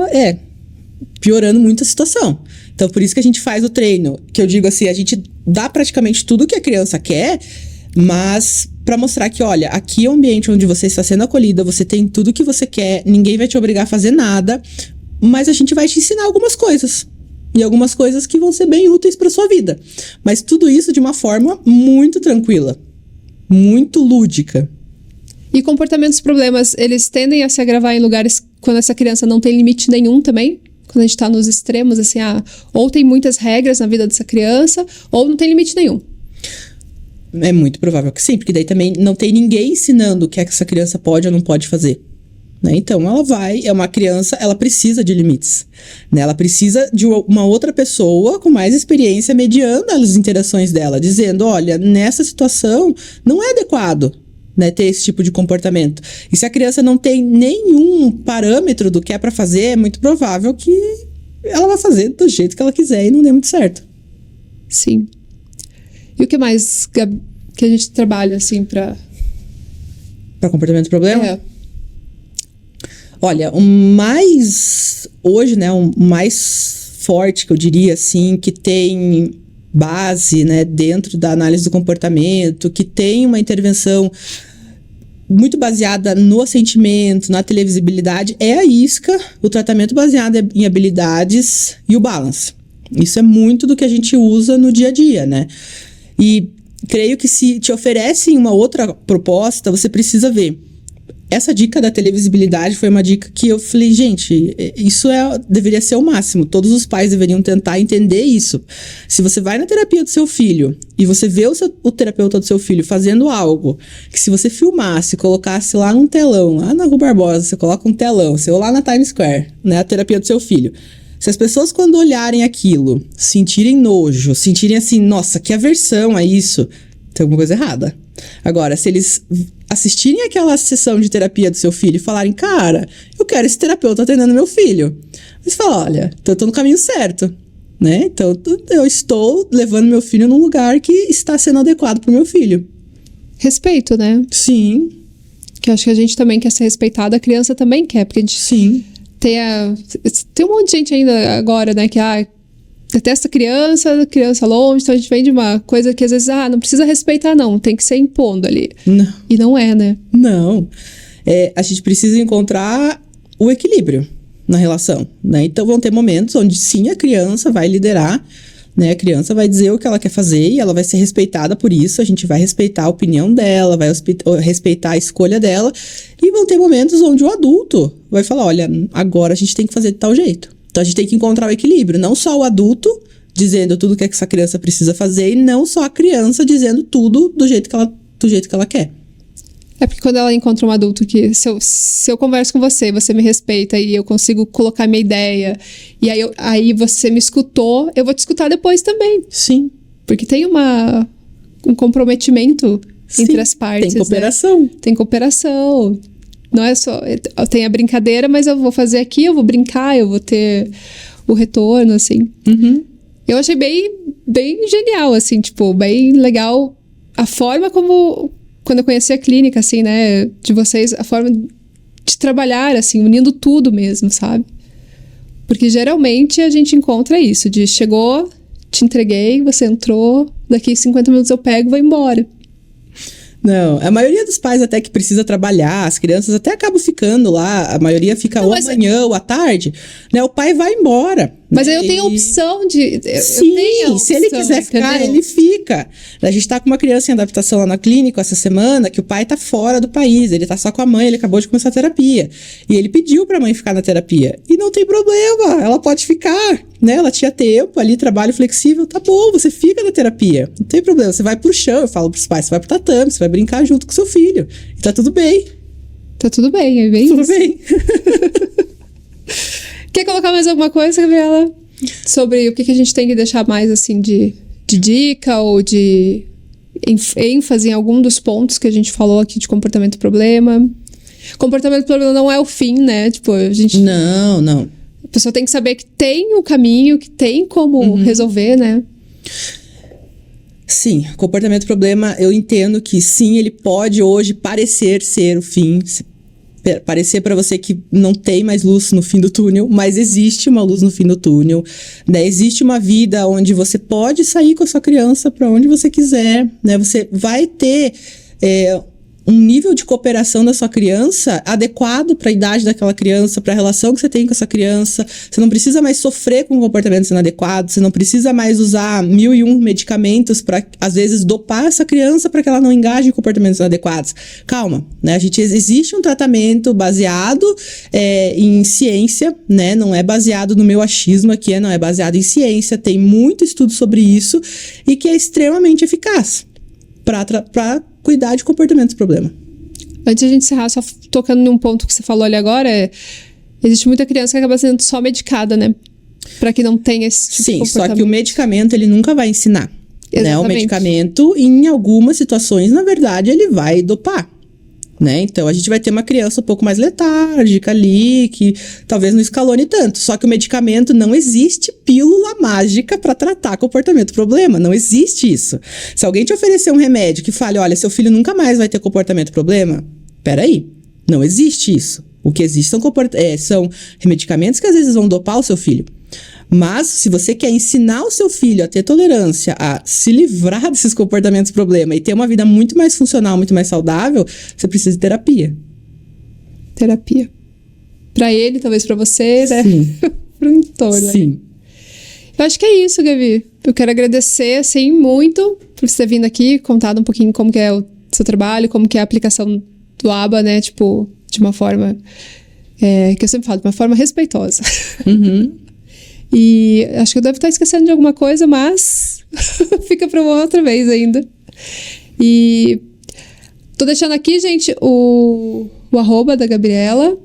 piorando muito a situação. Então, por isso que a gente faz o treino. Que eu digo assim, a gente dá praticamente tudo que a criança quer, mas para mostrar que, olha, aqui é um ambiente onde você está sendo acolhida, você tem tudo que você quer, ninguém vai te obrigar a fazer nada, mas a gente vai te ensinar algumas coisas. E algumas coisas que vão ser bem úteis para sua vida. Mas tudo isso de uma forma muito tranquila, muito lúdica. E comportamentos problemas, eles tendem a se agravar em lugares quando essa criança não tem limite nenhum também? Quando a gente tá nos extremos, assim, ou tem muitas regras na vida dessa criança, ou não tem limite nenhum. É muito provável que sim, porque daí também não tem ninguém ensinando o que é que essa criança pode ou não pode fazer. Né? Então, é uma criança, ela precisa de limites. Né? Ela precisa de uma outra pessoa com mais experiência mediando as interações dela, dizendo, olha, nessa situação não é adequado, né, ter esse tipo de comportamento. E se a criança não tem nenhum parâmetro do que é para fazer, é muito provável que ela vai fazer do jeito que ela quiser e não dê muito certo. Sim. E o que mais, Gabi, que a gente trabalha, assim, para comportamento problema? É. Olha, o mais... Hoje, né, o mais forte, que eu diria, assim, que tem base, né, dentro da análise do comportamento, que tem uma intervenção muito baseada no sentimento, na televisibilidade, é a ISCA, o tratamento baseado em habilidades e o balance. Isso é muito do que a gente usa no dia a dia, né? E creio que se te oferecem uma outra proposta, você precisa ver. Essa dica da televisibilidade foi uma dica que eu falei, gente, isso deveria ser o máximo. Todos os pais deveriam tentar entender isso. Se você vai na terapia do seu filho e você vê o terapeuta do seu filho fazendo algo que se você filmasse, colocasse lá num telão, lá na Rua Barbosa, você coloca um telão, ou lá na Times Square, né, a terapia do seu filho. Se as pessoas, quando olharem aquilo, sentirem nojo, sentirem assim, nossa, que aversão a isso, tem alguma coisa errada. Agora, se eles assistirem aquela sessão de terapia do seu filho e falarem, cara, eu quero esse terapeuta atendendo meu filho. Você fala, olha, então eu tô no caminho certo, né? Então eu estou levando meu filho num lugar que está sendo adequado pro meu filho. Respeito, né? Sim. Que eu acho que a gente também quer ser respeitada, a criança também quer, porque a gente... Sim. Tem um monte de gente ainda agora, né, que detesta criança longe, então a gente vem de uma coisa que às vezes, não precisa respeitar não, tem que ser impondo ali. Não. E não é, né? Não. A gente precisa encontrar o equilíbrio na relação, né? Então vão ter momentos onde sim, a criança vai liderar, né? A criança vai dizer o que ela quer fazer e ela vai ser respeitada por isso, a gente vai respeitar a opinião dela, vai respeitar a escolha dela, e vão ter momentos onde o adulto vai falar, olha, agora a gente tem que fazer de tal jeito. Então a gente tem que encontrar o equilíbrio, não só o adulto dizendo tudo que essa criança precisa fazer e não só a criança dizendo tudo do jeito que ela quer. É porque quando ela encontra um adulto que, se eu converso com você, você me respeita e eu consigo colocar minha ideia, e aí você me escutou, eu vou te escutar depois também. Sim. Porque tem um comprometimento entre as partes. Tem cooperação. Né? Tem cooperação. Não é só... Tem a brincadeira, mas eu vou fazer aqui, eu vou brincar, eu vou ter o retorno, assim. Eu achei bem genial, assim, tipo, bem legal a forma como, quando eu conheci a clínica, assim, né, de vocês, a forma de trabalhar, assim, unindo tudo mesmo, sabe? Porque geralmente a gente encontra isso, de chegou, te entreguei, você entrou, daqui 50 minutos eu pego e vou embora. Não, a maioria dos pais até que precisa trabalhar, as crianças até acabam ficando lá, a maioria fica ou amanhã ou à tarde, né? O pai vai embora. Mas né? aí eu tenho a opção de... Sim, eu tenho a opção, se ele quiser ficar, entendeu? ele fica. A gente tá com uma criança em adaptação lá na clínica essa semana, que o pai tá fora do país, ele tá só com a mãe, ele acabou de começar a terapia. E ele pediu pra mãe ficar na terapia. E não tem problema, ela pode ficar, né? Ela tinha tempo ali, trabalho flexível, tá bom, você fica na terapia. Não tem problema, você vai pro chão, eu falo pros pais, você vai pro tatame, você vai brincar junto com seu filho. E tá tudo bem. Tá tudo bem, é bem Tudo isso. bem. Quer colocar mais alguma coisa, Gabriela? Sobre o que a gente tem que deixar mais, assim, de dica ou de ênfase em algum dos pontos que a gente falou aqui de comportamento problema. Comportamento problema não é o fim, né? Tipo, a gente... Não. A pessoa tem que saber que tem o caminho, que tem como resolver, né? Sim, comportamento problema, eu entendo que sim, ele pode hoje parecer ser o fim, parecer pra você que não tem mais luz no fim do túnel, mas existe uma luz no fim do túnel, né? Existe uma vida onde você pode sair com a sua criança pra onde você quiser, né? Você vai ter um nível de cooperação da sua criança adequado para a idade daquela criança, para a relação que você tem com essa criança. Você não precisa mais sofrer com comportamentos inadequados, você não precisa mais usar 1001 medicamentos para, às vezes, dopar essa criança para que ela não engaje em comportamentos inadequados. Calma, né? Existe um tratamento baseado em ciência, né? Não é baseado no meu achismo aqui, não é baseado em ciência, tem muito estudo sobre isso e que é extremamente eficaz para cuidar de comportamentos problema. Antes de a gente encerrar, só tocando num ponto que você falou ali agora, existe muita criança que acaba sendo só medicada, né? Pra que não tenha esse tipo de Sim, comportamento. só que o medicamento, ele nunca vai ensinar. Né? O Exatamente. medicamento, em algumas situações, na verdade, ele vai dopar. Né? Então, a gente vai ter uma criança um pouco mais letárgica ali, que talvez não escalone tanto. Só que o medicamento, não existe pílula mágica para tratar comportamento problema. Não existe isso. Se alguém te oferecer um remédio que fale, olha, seu filho nunca mais vai ter comportamento problema, peraí, não existe isso. O que existe são medicamentos que às vezes vão dopar o seu filho. Mas, se você quer ensinar o seu filho a ter tolerância, a se livrar desses comportamentos problema e ter uma vida muito mais funcional, muito mais saudável, você precisa de terapia. Terapia. Pra ele, talvez pra você, né? Sim. Pro entorno. Sim. Eu acho que é isso, Gabi. Eu quero agradecer, assim, muito por você ter vindo aqui, contado um pouquinho como que é o seu trabalho, como que é a aplicação do ABA, né? Tipo, de uma forma... que eu sempre falo, de uma forma respeitosa. E acho que eu devo estar esquecendo de alguma coisa, mas fica para uma outra vez ainda. E tô deixando aqui, gente, o arroba da Gabriela.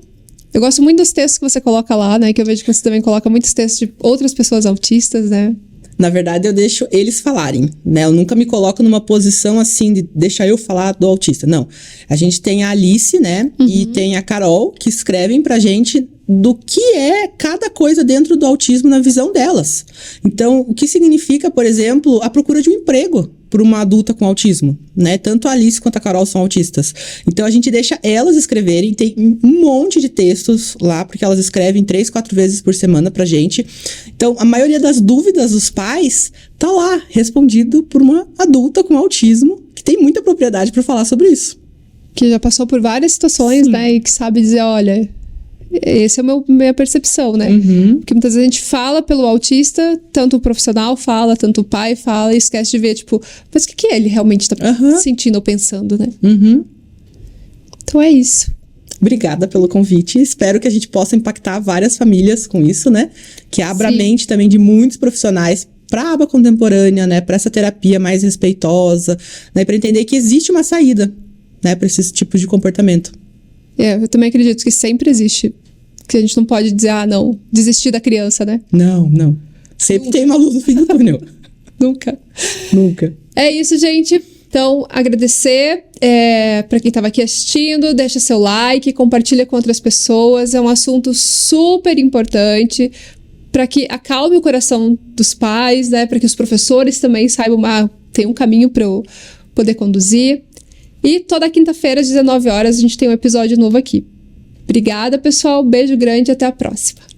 Eu gosto muito dos textos que você coloca lá, né? Que eu vejo que você também coloca muitos textos de outras pessoas autistas, né? Na verdade, eu deixo eles falarem, né? Eu nunca me coloco numa posição assim de deixar eu falar do autista. Não. A gente tem a Alice, né? E tem a Carol, que escrevem pra gente do que é cada coisa dentro do autismo na visão delas. Então, o que significa, por exemplo, a procura de um emprego por uma adulta com autismo, né? Tanto a Alice quanto a Carol são autistas. Então, a gente deixa elas escreverem, tem um monte de textos lá, porque elas escrevem 3, 4 vezes por semana pra gente. Então, a maioria das dúvidas dos pais tá lá, respondido por uma adulta com autismo, que tem muita propriedade pra falar sobre isso. Que já passou por várias situações, né? E que sabe dizer, olha... Essa é a minha percepção, né? Porque muitas vezes a gente fala pelo autista, tanto o profissional fala, tanto o pai fala, e esquece de ver, tipo, mas o que ele realmente tá sentindo ou pensando, né? Então é isso. Obrigada pelo convite. Espero que a gente possa impactar várias famílias com isso, né? Que abra a mente também de muitos profissionais para a aba contemporânea, né? Para essa terapia mais respeitosa, né? Para entender que existe uma saída, né? Para esse tipo de comportamento. Eu também acredito que sempre existe. Que a gente não pode dizer, não, desistir da criança, né? Não. Sempre tem uma luz no fim do túnel. Nunca. É isso, gente. Então, agradecer para quem estava aqui assistindo. Deixa seu like, compartilha com outras pessoas. É um assunto super importante. para que acalme o coração dos pais, né? Para que os professores também saibam, tem um caminho para eu poder conduzir. E toda quinta-feira, às 19 horas, a gente tem um episódio novo aqui. Obrigada, pessoal. Beijo grande e até a próxima.